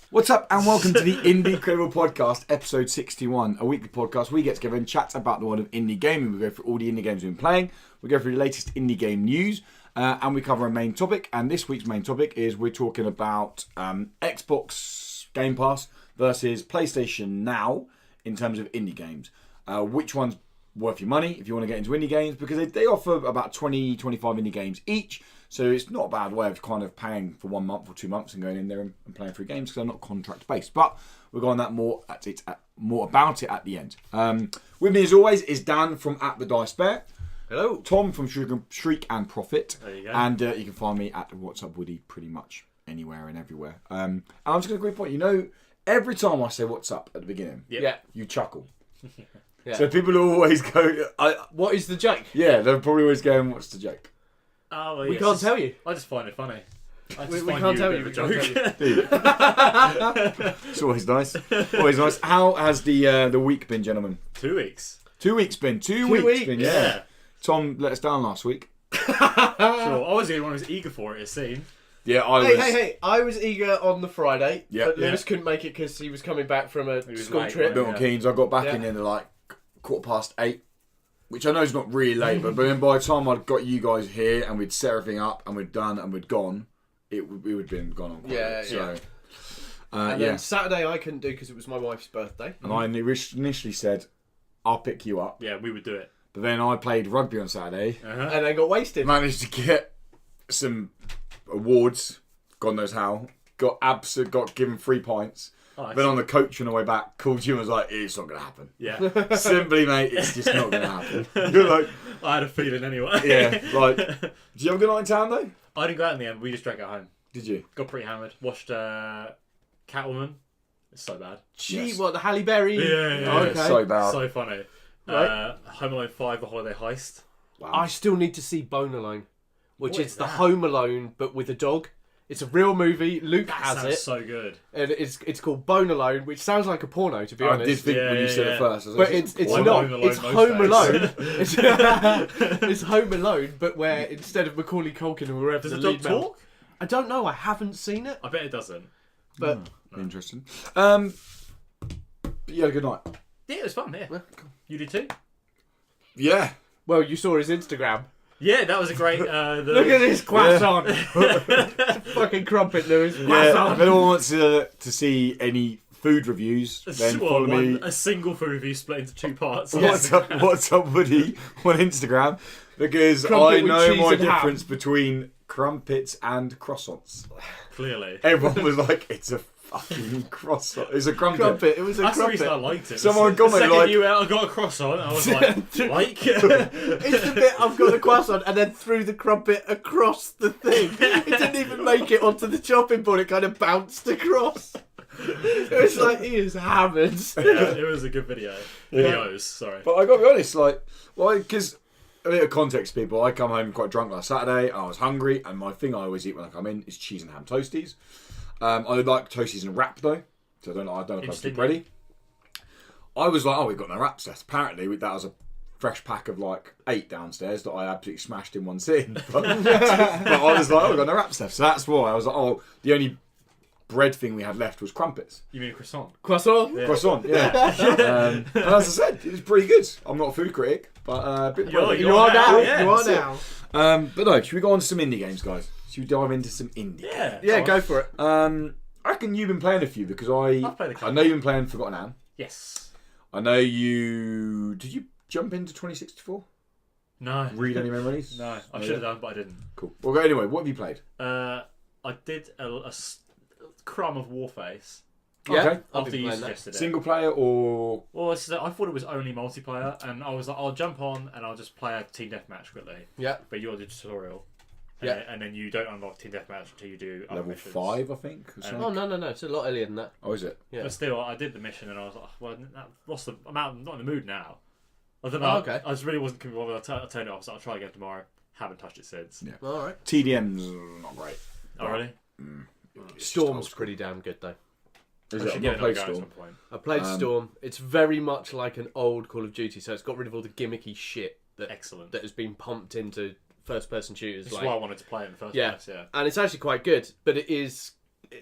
What's up and welcome to the Indie Credible Podcast, episode 61, a weekly podcast we get together and chat about the world of indie gaming. We go through all the indie games we've been playing, we go through the latest indie game news, and we cover a main topic. And this week's main topic is we're talking about Xbox Game Pass versus PlayStation Now in terms of indie games. Which one's worth your money if you want to get into indie games, because they offer about 20, 25 indie games each. So it's not a bad way of kind of paying for 1 month or 2 months and going in there and playing through games, because they're not contract based. But we'll go on that more about it at the end. With me as always is Dan from At the Dice Bear. Hello. Tom from Shriek and Profit. There you go. And you can find me at What's Up Woody pretty much anywhere and everywhere. And I'm just going to agree point. You know, every time I say What's Up at the beginning, you chuckle. Yeah. So people always go, What is the joke? yeah, they're probably always going, what's the joke? Oh, well, We yes, can't tell you. I just find it funny. We can't tell you. A joke. It's always nice. Always nice. How has the week been, gentlemen? 2 weeks. 2 weeks been. 2 weeks. weeks been, yeah. Yeah. Tom let us down last week. Sure. I was the only one who was eager for it, it seemed. Yeah, I was. Hey! I was eager on the Friday, Yeah. but Lewis couldn't make it because he was coming back from a was school late, trip. Milton Keynes. I got back Yeah. in at like 8:15, which I know is not really late, but then by the time I'd got you guys here and we'd set everything up and we'd done and we'd gone, it would have been gone on. Quite Yeah, late. yeah. So, And yeah. then Saturday I couldn't do because it was my wife's birthday. And I initially said, I'll pick you up. Yeah, we would do it. But then I played rugby on Saturday. Uh-huh. And then got wasted. Managed to get some awards, God knows how. Got given 3 pints. Oh, Then on the coach on the way back, called you and was like, it's not going to happen. yeah. Simply, mate, it's just not going to happen. You're like, I had a feeling anyway. yeah, like, did you have a good night in town though? I didn't go out in the end. We just drank at home. Did you? Got pretty hammered. Watched Catwoman. It's so bad. Gee, Yes. what, the Halle Berry? Yeah. Okay. So bad. So funny. Right. Home Alone 5, The Holiday Heist. Wow. I still need to see Bone Alone, which What is is the that? Home Alone but with a dog. It's a real movie. Luke That has sounds it. so good. And it's called Bone Alone, which sounds like a porno, to be I honest. did think when you said it first. I was But like, it's Home not. Alone, It's most Home days. Alone. It's Home Alone, but where instead of Macaulay Culkin or whoever Does the the lead dog male- talk? I don't know. I haven't seen it, I bet it doesn't. but Interesting. But you had a good night. Yeah, it was fun, yeah. You did too? Yeah. well, you saw his Instagram. Yeah, that was a great... Look at this croissant. Fucking crumpet, Lewis. Yeah. Croissant. If anyone wants to see any food reviews, then follow me. A single food review split into 2 parts. What's up, Woody, on Instagram, because Crumpet I with know cheese my and ham. difference between crumpets and croissants. Clearly. Everyone was like, "It's a fucking croissant. It's a crumpet." Crumpet. It was a That's the reason I crumpet. liked it. Someone the commented second like- you went, I got a croissant, I was like, like? It's the bit I've got the croissant and then threw the crumpet across the thing. It didn't even make it onto the chopping board. It kind of bounced across. It was like he is hammered. Yeah, it was a good video. Videos, sorry. But I got to be honest, because a bit of context, people. I come home quite drunk last Saturday. I was hungry, and my thing I always eat when I come in is cheese and ham toasties. I like toasties and wrap though, so I don't like toasty Interesting. bready. I was like, oh, we've got no wraps left. Apparently, that was a fresh pack of like 8 downstairs that I absolutely smashed in one sitting. But I was like, oh, we've got no wraps left. So that's why I was like, oh, the only bread thing we had left was crumpets. You mean croissant? Croissant. Yeah. Croissant, yeah. And as I said, it was pretty good. I'm not a food critic, but a bit You're- bready. You are now. Yeah, You are that's it. now. But no, should we go on to some indie games, guys? Should we dive into some indie? Yeah. Yeah, go for it. I reckon you've been playing a few because I've played a couple. I know you've been playing Forgotten Anne. Yes. I know you. Did you jump into 2064? No. Read any memories? No, I Oh, should have yeah? done, but I didn't. Cool. Well, anyway, what have you played? I did a crumb of Warface Yeah. Okay. I've after been you playing that. suggested it. Single player or Well, I thought it was only multiplayer, and I was like, I'll jump on and I'll just play a team deathmatch quickly. Yeah. But you're the tutorial. Yeah. And then you don't unlock team deathmatch until you do other level missions. 5, I think. Or something. Oh no! It's a lot earlier than that. Oh, is it? Yeah. But still, I did the mission and I was like, well, I'm out, not in the mood now. I don't know. Oh, okay. I just really wasn't convinced. I turned it off, so I'll try again tomorrow. Haven't touched it since. Yeah. All right. TDM's not great. Oh, really? It's just Storm's old school. pretty damn good though. Is I it? should I've give not it played another go at Storm. some point. I played Um, Storm. It's very much like an old Call of Duty, so it's got rid of all the gimmicky shit that Excellent. has been pumped into first-person shooters. This is like, why I wanted to play it in the first Yeah. place, yeah. and it's actually quite good, but it is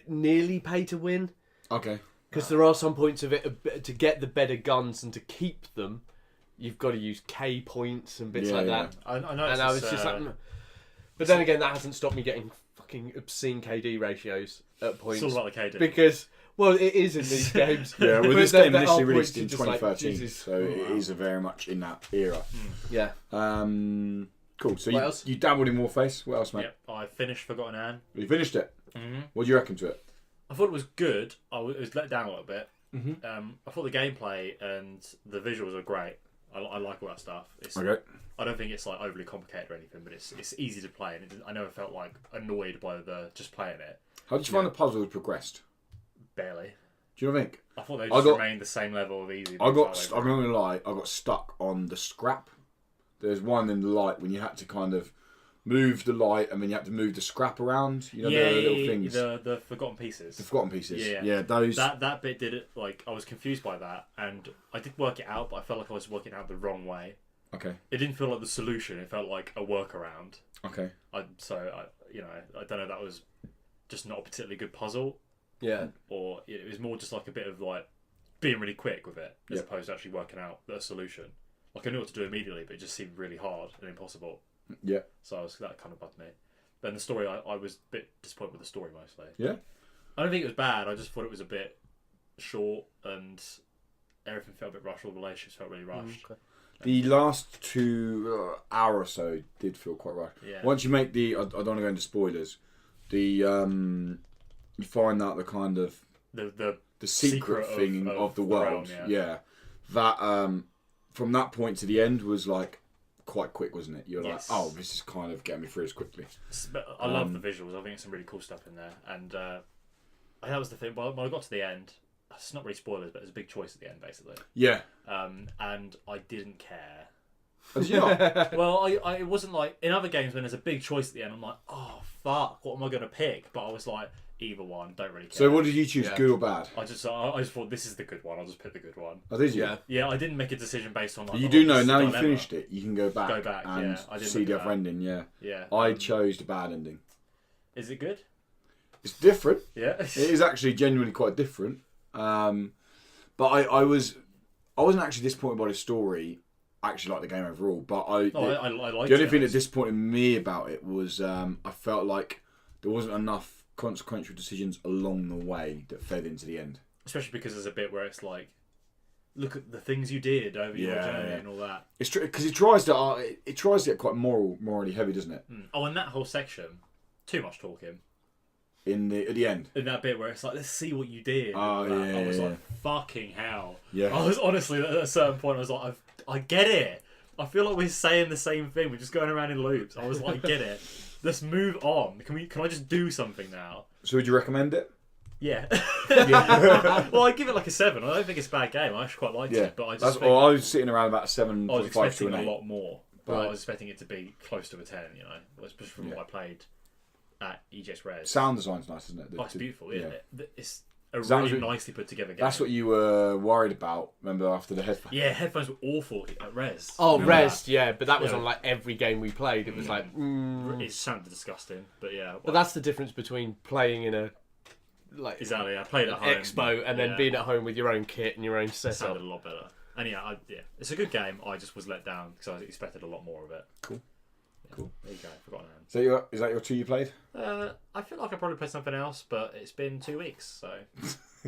nearly pay to win. Okay. Because there are some points of it, to get the better guns and to keep them, you've got to use K points and bits like that. I know. And I was just like... But then again, that hasn't stopped me getting fucking obscene KD ratios at points. It's all about the KD. Because, well, it is in these games. Yeah, well, this game initially are released points in you're just like, 2013, Jesus. so it is very much in that era. Yeah. Cool. So What else? you dabbled in Warface. What else, mate? Yep, I finished Forgotten Anne. You finished it. Mm-hmm. What do you reckon to it? I thought it was good. It was let down a little bit. Mm-hmm. I thought the gameplay and the visuals are great. I like all that stuff. Okay. I don't think it's like overly complicated or anything, but it's easy to play, and I never felt like annoyed by the just playing it. How did you find the puzzles progressed? Barely. Do you know what I think? I thought they just remained the same level of easy. I'm not gonna lie. I got stuck on the scrap. There's one in the light when you had to kind of move the light and then you had to move the scrap around. You know, the little things. The forgotten pieces. The forgotten pieces. Yeah. Yeah, those. That bit did it. Like I was confused by that, and I did work it out, but I felt like I was working it out the wrong way. Okay. It didn't feel like the solution. It felt like a workaround. Okay. I don't know. That was just not a particularly good puzzle. Yeah. Or it was more just like a bit of like being really quick with it, as opposed to actually working out the solution. Like I knew what to do immediately, but it just seemed really hard and impossible. Yeah. So that kind of bugged me. Then the story, I was a bit disappointed with the story mostly. Yeah. I don't think it was bad. I just thought it was a bit short and everything felt a bit rushed. All the relationships felt really rushed. Okay. The last 2 hour or so did feel quite rushed. Yeah. Once you make I don't want to go into spoilers. You find out the kind of the secret thing of the world. realm, yeah. That from that point to the end was like quite quick, wasn't it? You're Yes. like, oh, this is kind of getting me through as quickly. But I love the visuals. I think there's some really cool stuff in there. And that was the thing. When I got to the end, it's not really spoilers, but there's a big choice at the end, basically. Yeah. And I didn't care. Did you not? Well, it wasn't like in other games when there's a big choice at the end. I'm like, oh fuck, what am I going to pick? But I was like, either one, don't really care. So what did you choose, Yeah. good or bad? I just thought this is the good one. I'll just pick the good one. Oh, did you? Yeah. Yeah, I didn't make a decision based on. Like, You oh, do this know is now you dilemma. finished it, you can go back and yeah. I didn't see look the at other that. ending. Yeah. Yeah. I chose the bad ending. Is it good? It's different. Yeah. It is actually genuinely quite different. But I wasn't actually disappointed by the story. I actually liked the game overall, but I liked the only thing that disappointed me about it was I felt like there wasn't enough consequential decisions along the way that fed into the end. Especially because there's a bit where it's like, look at the things you did over your journey and all that. It's true because it tries to get quite morally heavy, doesn't it? Oh, and that whole section, too much talking. At the end. In that bit where it's like, let's see what you did. Oh, I was yeah. like, fucking hell. Yeah. I was honestly at a certain point. I was like, I get it. I feel like we're saying the same thing. We're just going around in loops. I was like, I get it. Let's move on. Can I just do something now? So would you recommend it? Yeah. Well, I give it like a 7. I don't think it's a bad game. I actually quite liked it, but I just think I was sitting around about a 7.5 I was to expecting an a 8. lot more. But Right. I was expecting it to be close to a 10. You know, especially from what I played at EJS Res. Sound design's nice, isn't it? Oh, it's beautiful. Yeah. It's a That was really what- nicely put together game. That's what you were worried about. Remember after the headphones? Yeah, headphones were awful at Res. Oh, Remember Rest, yeah, but that was Yeah. on like every game we played. It was like, that? It sounded disgusting, but yeah. but that's the difference between playing in a like exactly. I played at home. expo and then being at home with your own kit and your own It setup. sounded a lot better. And yeah, it's a good game. I just was let down because I expected a lot more of it. Cool. Yeah. Cool. There you go. Forgotten Hand. Is that your 2 you played? I feel like I probably played something else, but it's been 2 weeks, so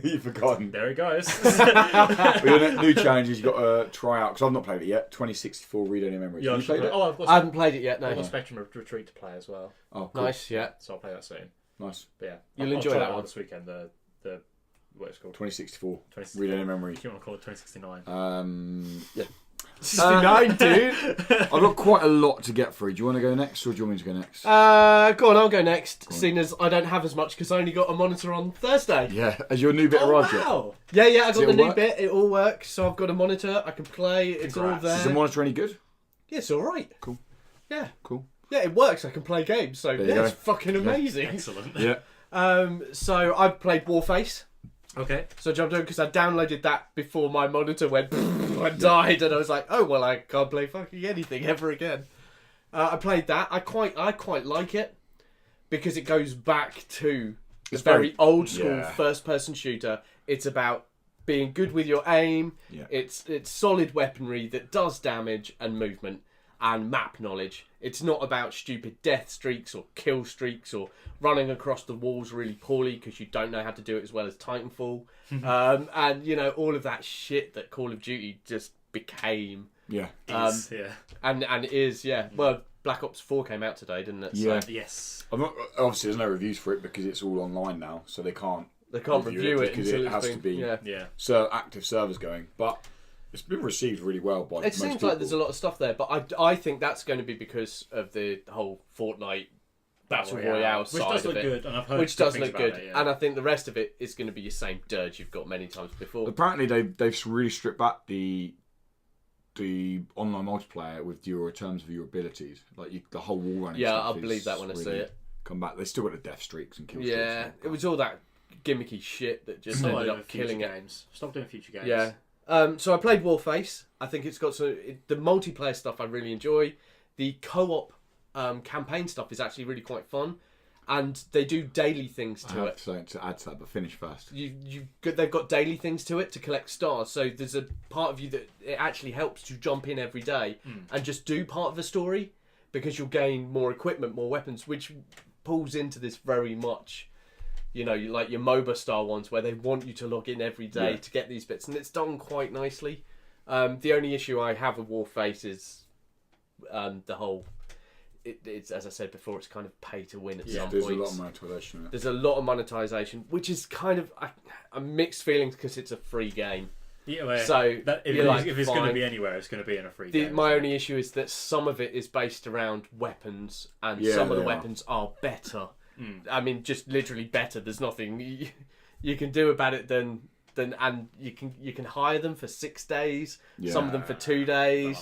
You've forgotten. there it goes. Well, your new challenges you've got to try out, because I've not played it yet. 2064 Read Only Memories. Yeah, Have you played it? Oh, I've got I haven't played it yet. I've No. got Spectrum of Retreat to play as well. Oh, cool. Nice, yeah. So I'll play that soon. Nice. But yeah, You'll I'll enjoy try that it out one. this weekend. The what it's called. 2064 2069. Read Only Memories. If you want to call it 2069. Yeah. 69, dude. I've got quite a lot to get through. Do you want to go next, or do you want me to go next? Go on, I'll go next. Seeing as I don't have as much because I only got a monitor on Thursday. Yeah. Has your new bit arrived yet? wow! Yeah, I got it the all new work? bit. It all works. So I've got a monitor. I can play. It's Congrats. all Is the there. monitor any good? Yeah, it's all right. Cool. Yeah, Cool. yeah, it works. I can play games. So you yeah, go. it's fucking amazing. Excellent. Yeah. So I've played Warface. Okay. So I jumped on because I downloaded that before my monitor went and died, and I was like, oh well, I can't play fucking anything ever again. I played that. I quite like it because it goes back to It's very old school yeah. first-person shooter. It's about being good with your aim. Yeah. It's solid weaponry that does damage and movement and map knowledge. It's not about stupid death streaks or kill streaks or running across the walls really poorly because you don't know how to do it as well as Titanfall. And, you know, all of that shit that Call of Duty just became. Yeah. And it is, yeah. Well, Black Ops 4 came out today, didn't it? Yeah. So Yes. Obviously, there's no reviews for it because it's all online now, so they can't review it because until it has it's to been, be Yeah. so active servers going. But it's been received really well by It most seems people. like there's a lot of stuff there, but I think that's going to be because of the whole Fortnite Battle Royale which side does of look it. good, and I've heard Which good does things look about good, it, yeah. and I think the rest of it is going to be the same dirge you've got many times before. Apparently, they've really stripped back the online multiplayer with your terms of your abilities, like the whole wall running. Yeah, stuff I'll is believe that when I see really it. Come back. They still got the death streaks and kill streaks. Yeah, and it was all that gimmicky shit that just Stop ended doing up future killing it. games. Stop doing future games. Yeah. So I played Warface. I think it's got the multiplayer stuff I really enjoy. The co-op campaign stuff is actually really quite fun, and they do daily things I to have it. something to add to that, but finish first. They've got daily things to it to collect stars. So there's a part of you that it actually helps to jump in every day and just do part of the story, because you'll gain more equipment, more weapons, which pulls into this very much. You know, like your MOBA style ones where they want you to log in every day to get these bits, and it's done quite nicely. The only issue I have with Warface is the whole. It's, as I said before, it's kind of pay to win at some There's points. a lot of monetization in it. There's a lot of monetization, which is kind of a mixed feelings because it's a free game. Yeah, well, So if it's going to fine. be anywhere, it's going to be in a free game. My only issue is that some of it is based around weapons, and some of the weapons are better. I mean, just literally better. There's nothing you can do about it than and you can hire them for 6 days, some of them for 2 days,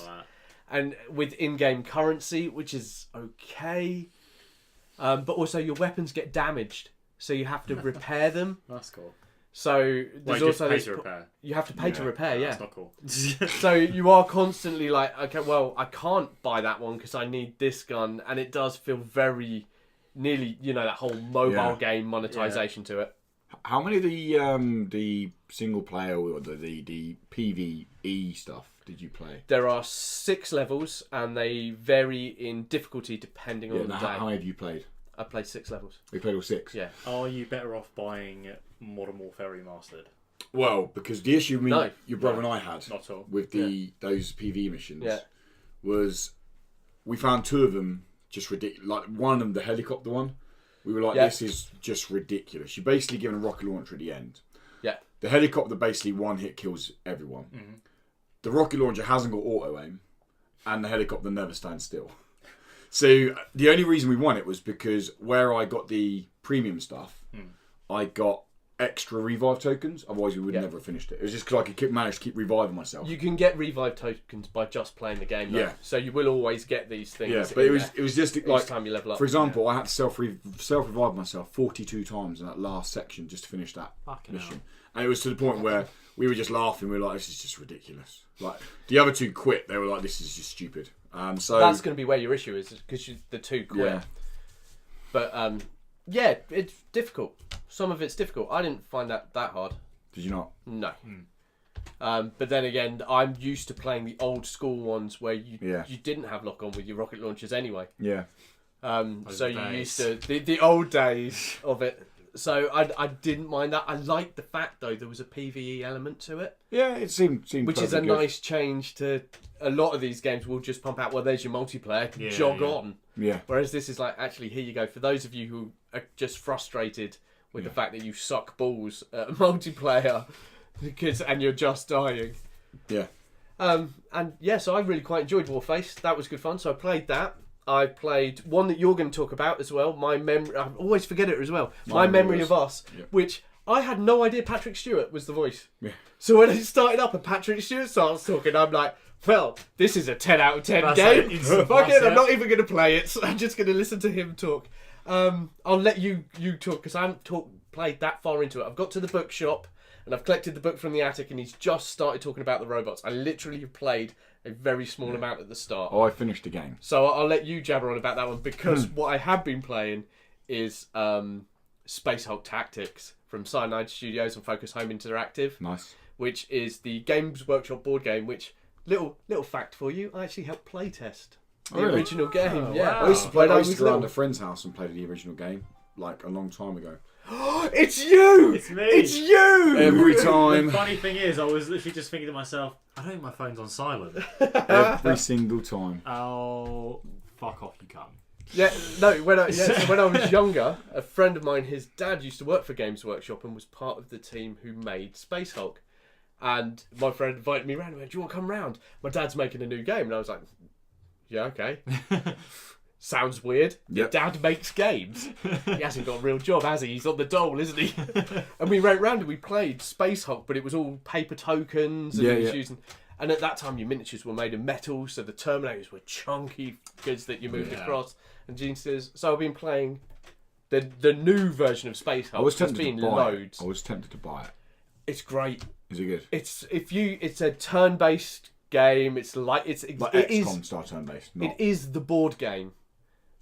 and with in-game currency, which is okay. But also your weapons get damaged, so you have to repair them. That's cool. So there's also pay this, to repair. you have to pay to repair. Yeah, That's not cool. so you are constantly like, okay, well, I can't buy that one because I need this gun, and it does feel very nearly, you know, that whole mobile game monetization to it. How many of the single player or the PvE stuff did you play? There are 6 levels, and they vary in difficulty depending on the day. How many have you played? I played 6 levels. We played all 6. Yeah. Are you better off buying Modern Warfare Remastered? Well, because the issue your brother and I had Not at all. with those PvE missions Yeah. was we found 2 of them just ridiculous. Like one of them, the helicopter one, we were like, this is just ridiculous. You're basically given a rocket launcher at the end. Yeah. The helicopter basically one hit kills everyone. Mm-hmm. The rocket launcher hasn't got auto aim, and the helicopter never stands still. So the only reason we won it was because where I got the premium stuff, I got extra revive tokens. Otherwise, we would never have finished it. It was just because I could manage to keep reviving myself. You can get revive tokens by just playing the game, though. Yeah. So you will always get these things. Yeah, but it was just like each time you level up. For example, I had to self revive myself 42 times in that last section just to finish that mission, and it was to the point where we were just laughing. We were like, "This is just ridiculous." Like the other 2 quit. They were like, "This is just stupid." So that's going to be where your issue is, because the 2 quit. Yeah. But yeah, it's difficult. Some of it's difficult. I didn't find that hard. Did you not? No. But then again, I'm used to playing the old school ones where you didn't have lock on with your rocket launchers anyway. Yeah. So you're used to the old days of it. So I didn't mind that. I liked the fact though there was a PvE element to it. Yeah, it seemed which is a good. nice change to a lot of these games. Will just pump out, well, there's your multiplayer, jog on. Yeah. Whereas this is like, actually, here you go. For those of you who are just frustrated with the fact that you suck balls at multiplayer and you're just dying. Yeah. So I really quite enjoyed Warface. That was good fun. So I played that. I played one that you're going to talk about as well. My memory, I always forget it as well. My Memory of Us, which I had no idea Patrick Stewart was the voice. Yeah. So when it started up and Patrick Stewart starts talking, I'm like, well, this is a 10 out of 10 game. Fuck it, I'm not even going to play it. So I'm just going to listen to him talk. I'll let you talk because I haven't played that far into it. I've got to the bookshop and I've collected the book from the attic, and he's just started talking about the robots. I literally have played a very small amount at the start. Oh, I finished the game. So I'll let you jabber on about that one, because what I have been playing is Space Hulk Tactics from Cyanide Studios and Focus Home Interactive. Nice. Which is the Games Workshop board game, which, little fact for you, I actually helped playtest the original game. Yeah. I used to play. When I used to go little. around a friend's house and play the original game like a long time ago. It's you! It's me. It's you! Every The time, funny thing is, I was literally just thinking to myself, I don't think my phone's on silent. every single time. Oh, fuck off, you cunt. Yeah, no, so when I was younger, a friend of mine, his dad used to work for Games Workshop and was part of the team who made Space Hulk. And my friend invited me round and went, do you want to come round? My dad's making a new game. And I was like, yeah, okay. Sounds weird. Your dad makes games. He hasn't got a real job, has he? He's on the dole, isn't he? And we went round and we played Space Hulk, but it was all paper tokens. And he was using... And at that time, your miniatures were made of metal, so the Terminators were chunky goods that you moved across. And Gene says, so I've been playing the new version of Space Hulk. I was tempted to buy loads. it. I was tempted to buy it. It's great. Is it good? It's a turn-based game. It's like XCOM style turn-based. It is the board game.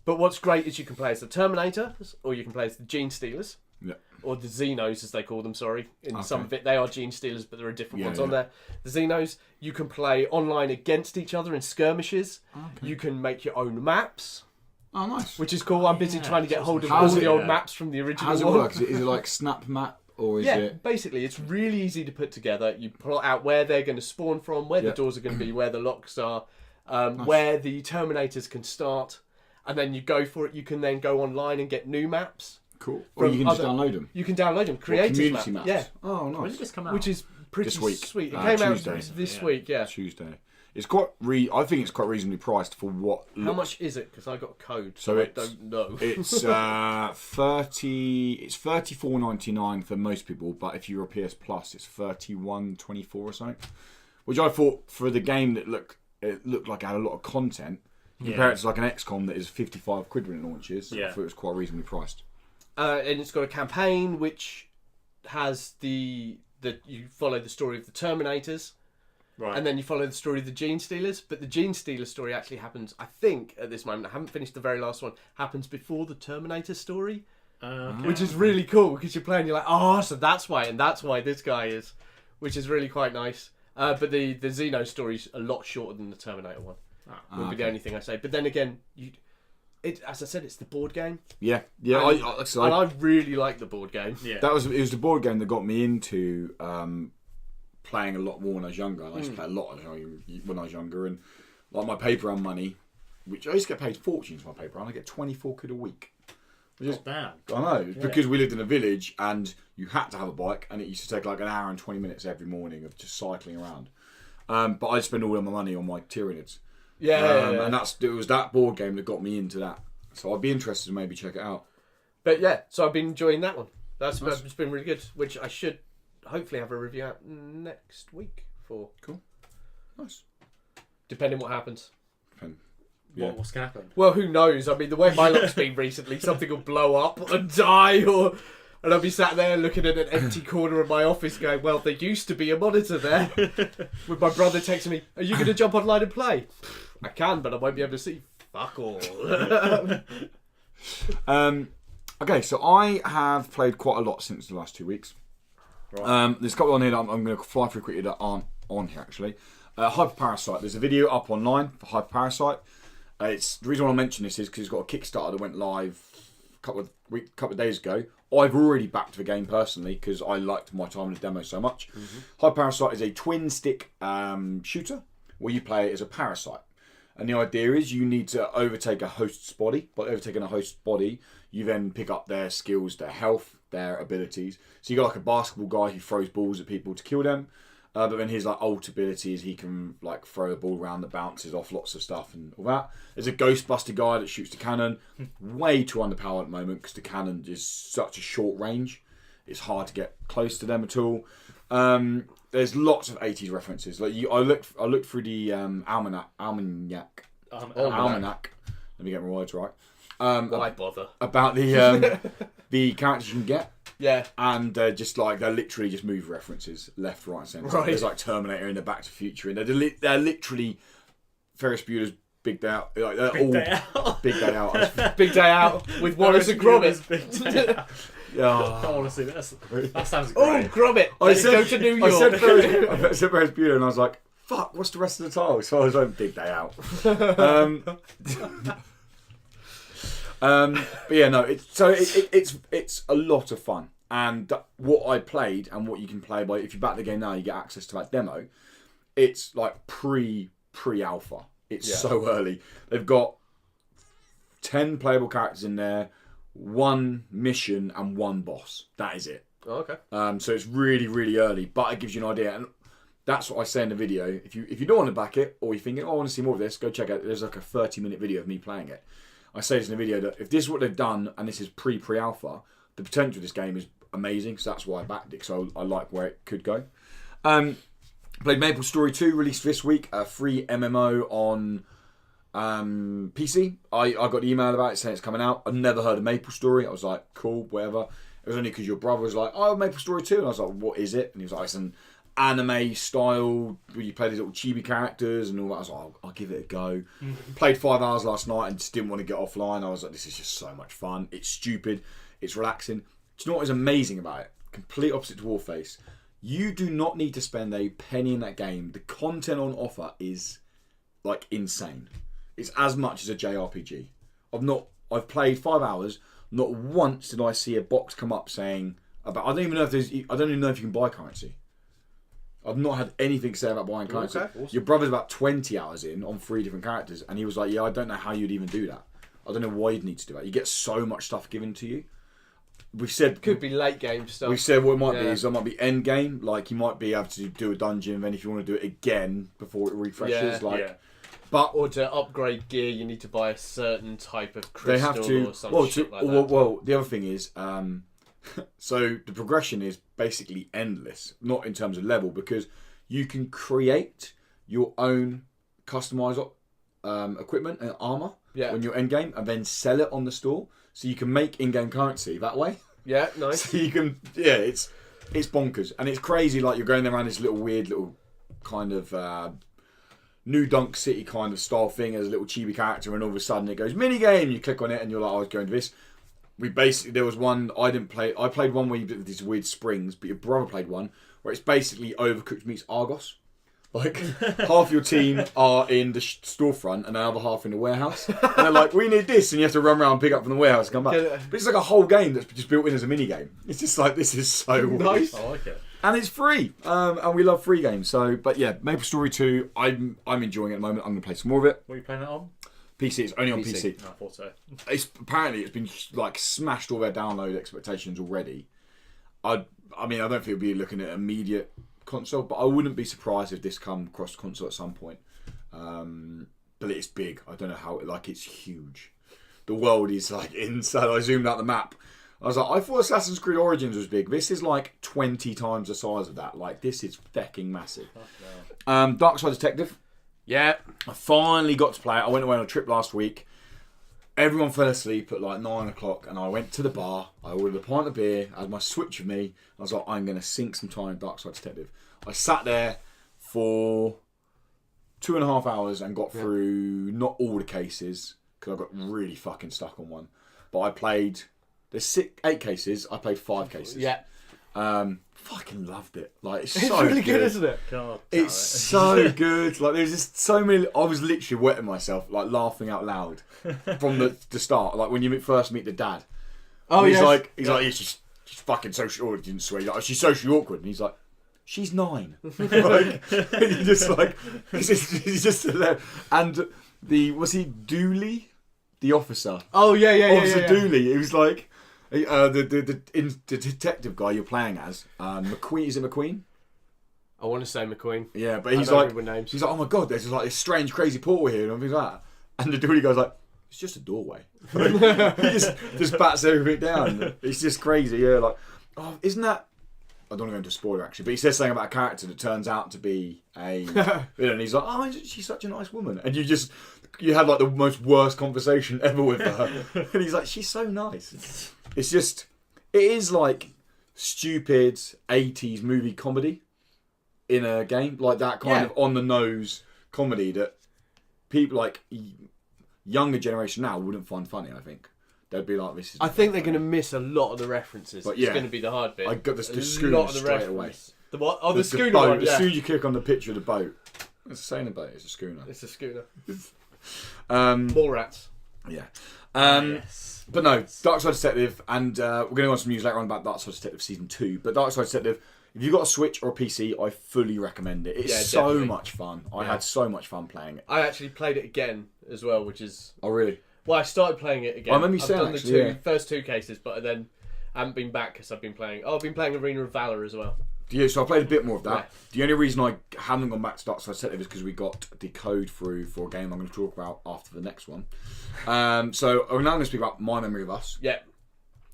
But what's great is you can play as the Terminators, or you can play as the Gene Stealers. Yeah. Or the Xenos, as they call them, sorry. In some of it, they are Gene Stealers, but there are different ones on there. The Xenos, you can play online against each other in skirmishes. Okay. You can make your own maps. Oh, nice. Which is cool. I'm busy trying to get hold of all the old maps from the original How's it one. work? Is it like Snap Map? Or is it... basically, it's really easy to put together. You plot out where they're going to spawn from, where the doors are going to be, where the locks are, where the Terminators can start, and then you go for it. You can then go online and get new maps. Cool. Or you can just download them. You can download them. Creative maps. Yeah. Oh, nice. When did this come out? Which is pretty sweet. It came Tuesday. out this week, yeah. Tuesday. It's quite. I think it's quite reasonably priced for what. How much is it? Because I got a code, so I don't know. It's 30. It's $34.99 for most people, but if you're a PS Plus, it's $31.24 or something. Which I thought for the game that looked like it had a lot of content. Compared to like an XCOM that is 55 quid when it launches. I thought it was quite reasonably priced. And it's got a campaign which has you follow the story of the Terminators. Right. And then you follow the story of the Gene Stealers, but the Gene Stealer story actually happens, I think, at this moment, I haven't finished the very last one, happens before the Terminator story, which is really cool, because you're playing, you're like, oh, so that's why this guy is, which is really quite nice. But the Xeno story's a lot shorter than the Terminator one, would be the only thing I say. But then again, as I said, it's the board game. Yeah. And I really like the board game. Yeah. It was the board game that got me into... playing a lot more when I was younger. I used to play a lot when I was younger, and like my paper round money, which I used to get paid fortunes for my paper round, I get 24 quid a week. Which is bad. I know, because we lived in a village and you had to have a bike, and it used to take like an hour and 20 minutes every morning of just cycling around. But I'd spend all of my money on my Tyranids. And it was that board game that got me into that. So I'd be interested to maybe check it out. But yeah, so I've been enjoying that one. It's been really good, which I should hopefully have a review out next week for. Cool. Nice. Depending what happens. What's going to happen? Well, who knows? I mean, the way my luck's been recently, something will blow up and die, and I'll be sat there looking at an empty corner of my office going, well, there used to be a monitor there. With my brother texting me, are you going to jump online and play? I can, but I won't be able to see. Fuck all. Okay, so I have played quite a lot since the last 2 weeks. Right. There's a couple on here that I'm going to fly through quickly that aren't on here actually. Hyper Parasite. There's a video up online for Hyper Parasite. The reason I want to mention this is because it's got a Kickstarter that went live a couple of days ago. I've already backed the game personally because I liked my time in the demo so much. Mm-hmm. Hyper Parasite is a twin stick shooter where you play as a parasite. And the idea is you need to overtake a host's body. By overtaking a host's body, you then pick up their skills, their health, their abilities. So you got like a basketball guy who throws balls at people to kill them. But then his ult ability is he can like throw a ball around that bounces off lots of stuff and all that. There's a Ghostbuster guy that shoots the cannon. Way too underpowered at the moment because the cannon is such a short range. It's hard to get close to them at all. There's lots of 80s references. Like I looked through the almanac. Let me get my words right. Why bother? About the the characters you can get. Yeah. And they're literally just movie references left, right, and centre. Right. There's like Terminator in the Back to the Future, and they're literally Ferris Bueller's Big Day Out. Like, Big Day Out. Big Day Out with Wallace and Gromit. I want to see this. That sounds Oh, great. Gromit. I Let's said, go to New I York. said Ferris Bueller, and I was like, fuck, what's the rest of the title? So I was like, big day out. But yeah, no, it's a lot of fun. And what I played and what you can play by, if you back the game now, you get access to that demo. It's like pre-alpha. It's so early. They've got 10 playable characters in there, 1 mission and 1 boss. That is it. Oh, okay. So it's really, really early, but it gives you an idea. And that's what I say in the video. If you don't want to back it, or you're thinking, oh, I want to see more of this, go check out. There's like a 30-minute video of me playing it. I say this in the video that if this is what they've done, and this is pre-alpha, the potential of this game is amazing. So that's why I backed it. So I like where it could go. Played Maple Story 2, released this week, a free MMO on PC. I got the email about it saying it's coming out. I've never heard of Maple Story. I was like, cool, whatever. It was only because your brother was like, oh, Maple Story 2. And I was like, what is it? And he was like, it's an anime style where you play these little chibi characters and all that. I was like, I'll give it a go. Played 5 hours last night and just didn't want to get offline. I was like, this is just so much fun. It's stupid. It's relaxing. Do you know what is amazing about it? Complete opposite to Warface. You do not need to spend a penny in that game. The content on offer is like insane. It's as much as a JRPG. I've played 5 hours. Not once did I see a box come up saying about. I don't even know if you can buy currency. I've not had anything to say about buying currency. Okay, awesome. Your brother's about 20 hours in on 3 different characters, and he was like, "Yeah, I don't know how you'd even do that. I don't know why you'd need to do that. You get so much stuff given to you." We've said Could be late game stuff. we said what it might be is it might be end game. Like you might be able to do a dungeon, and then if you want to do it again before it refreshes, But or to upgrade gear, you need to buy a certain type of crystal they have to. or some shit like that. Well, the other thing is, so the progression is basically endless, not in terms of level, because you can create your own customized equipment and armor when you're end game, and then sell it on the store, so you can make in-game currency that way. Yeah, nice. So you can, it's bonkers, and it's crazy. Like you're going around this little weird little kind of New Dunk City kind of style thing as a little chibi character, and all of a sudden it goes mini game. You click on it, and you're like, I was going to this. There was one I didn't play. I played one where you did these weird springs, but your brother played one where it's basically Overcooked meets Argos. Like half your team are in the storefront and the other half in the warehouse, and they're like, "We need this," and you have to run around, pick up from the warehouse, and come back. But it's like a whole game that's just built in as a mini game. It's just like this is so nice. I like it. And it's free, and we love free games. So, but yeah, Maple Story 2, I'm enjoying it at the moment. I'm going to play some more of it. What are you playing it on? PC, it's only on PC. No, I thought so. Apparently it's been like smashed all their download expectations already. I mean, I don't think we'll be looking at immediate console, but I wouldn't be surprised if this come across console at some point. But it's big. I don't know how. Like it's huge. The world is like inside. I zoomed out the map. I was like, I thought Assassin's Creed Origins was big. This is like 20 times the size of that. Like, this is fucking massive. Dark Side Detective. Yeah. I finally got to play it. I went away on a trip last week. Everyone fell asleep at like 9 o'clock, and I went to the bar. I ordered a pint of beer. I had my Switch with me. I was like, I'm going to sink some time in Dark Side Detective. I sat there for 2.5 hours and got through not all the cases, because I got really fucking stuck on one. But I played... There's 8 cases. I played 5 cases. Yeah. Fucking loved it. Like it's so really good, isn't it? God, it's so good. Like there's just so many. I was literally wetting myself, like laughing out loud from the start. Like when you first meet the dad. Oh yeah. He's like she's fucking socially. He didn't swear. Like, she's socially awkward, and he's like, she's 9. Like, and you just like he's just there. And was he Dooley, the officer? Oh yeah. Officer Dooley. He was like. The detective guy you're playing as, McQueen. Is it McQueen? I want to say McQueen. Yeah, but he's like, oh my god, there's like this strange, crazy portal here and everything like that. And the Dooley guy's like, it's just a doorway. Like, he just bats everything down. It's just crazy. Yeah, like, oh, isn't that? I don't want to go into spoiler actually, but he says something about a character that turns out to be a villain. And he's like, oh, she's such a nice woman, and you had like the most worst conversation ever with her, and he's like, she's so nice. It's just, it is like stupid 80s movie comedy in a game, like that kind of on the nose comedy that people like younger generation now wouldn't find funny. I think they'd be like, "This is." I think they're going to miss a lot of the references. But It's going to be the hard bit. I got the A schooner lot of the straight away. reference. The what? Oh, the schooner boat. one. As Yeah. soon as you click on the picture of the boat, it's a sailing boat. It's a schooner. It's a schooner. More rats. Yeah. Yes. But no, Dark Side Detective, and we're going to go on some news later on about Dark Side Detective Season 2. But Dark Side Detective, if you've got a Switch or a PC, I fully recommend it. It's so definitely. much fun. I had so much fun playing it. I actually played it again as well, which is... Oh, really? Well, I started playing it again. I remember you I've saying, done actually, the first two cases, but then I haven't been back because I've been playing... Oh, I've been playing Arena of Valor as well. Yeah, so I played a bit more of that. Yeah. The only reason I haven't gone back to Dark Side Detective is because we got the code through for a game I'm going to talk about after the next one. So I'm now going to speak about My Memory of Us. Yeah.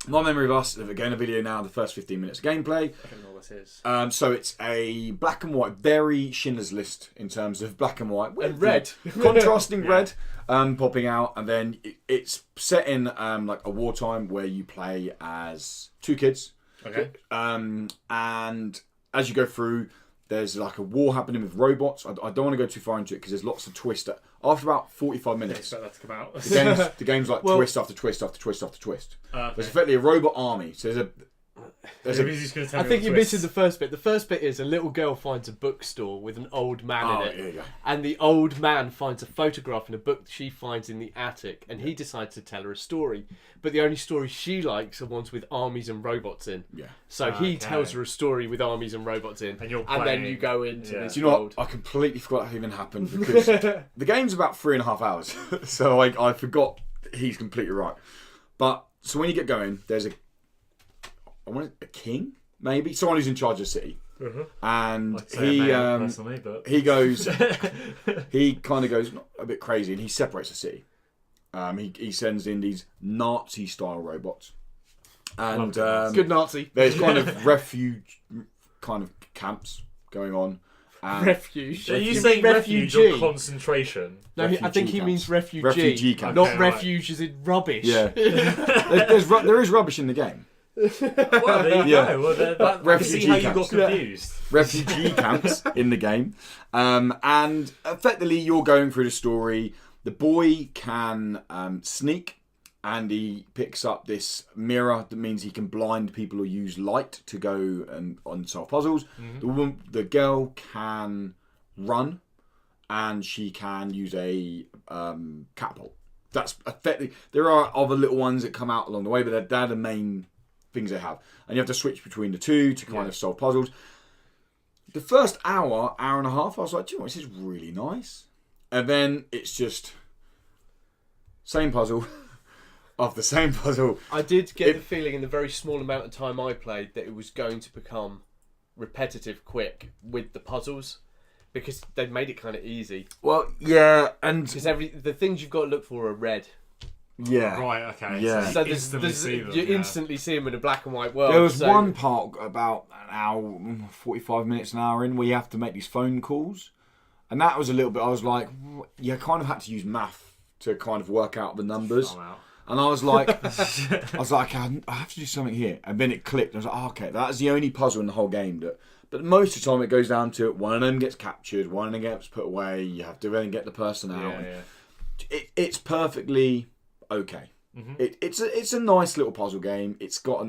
My Memory of Us, again, a video now, the first 15 minutes of gameplay. I don't know what this is. So it's a black and white, very Schindler's List in terms of black and white. And red. Contrasting red popping out. And then it's set in like a wartime where you play as two kids. Okay. And as you go through, there's like a war happening with robots. I don't want to go too far into it because there's lots of twists. After about 45 I minutes, expect that to come out. the game's like twist after twist after twist after twist. Okay. There's effectively a robot army. So there's I think you're missing the first bit. The first bit is a little girl finds a bookstore with an old man in it. There you go. And the old man finds a photograph in a book that she finds in the attic. And he decides to tell her a story. But the only stories she likes are ones with armies and robots in. Yeah. So he tells her a story with armies and robots in. And you're then playing- you go into Yeah. this Do you know world. what? I completely forgot that even happened because the game's about 3.5 hours. So I forgot he's completely right. But so when you get going, there's a king, maybe? Someone who's in charge of the city. And I'd say a man, personally, but... he goes, he kind of goes a bit crazy and he separates the city. He sends in these Nazi-style robots. And Good Nazi. there's kind of refuge kind of camps going on. And Refuge. Are you You saying mean refuge refugee? or concentration? I think Refugee he means camps. refugee. Refugee camps. Not Okay, right. refuge as in rubbish. Yeah. there is rubbish in the game. Well, there you Yeah. go. Well, then, I can see Refugee how you got camps. confused. Refugee camps in the game. And effectively, you're going through the story. The boy can sneak, and he picks up this mirror that means he can blind people or use light to go and solve puzzles. The girl can run, and she can use a catapult. That's effectively. There are other little ones that come out along the way, but they're the main things they have, and you have to switch between the two to kind of solve puzzles. The first hour and a half, I was like, do you know what, this is really nice. And then it's just same puzzle after same puzzle. I did get the feeling in the very small amount of time I played that it was going to become repetitive quick with the puzzles because they've made it kind of easy. Well, yeah, and Because the things you've got to look for are red. yeah. Right, okay. Yeah. So So you instantly see them. you yeah. instantly see them in a black and white world. There was so- one part about an hour, 45 minutes, an hour in, where you have to make these phone calls. And that was a little bit, I was like, you kind of had to use math to kind of work out the numbers. Oh, wow. And I was like, I have to do something here. And then it clicked. I was like, oh, okay, that's the only puzzle in the whole game. But most of the time it goes down to one of them gets captured, one of them gets put away, you have to then get the person out. Yeah. It's perfectly okay. Mm-hmm. It's a nice little puzzle game. It's got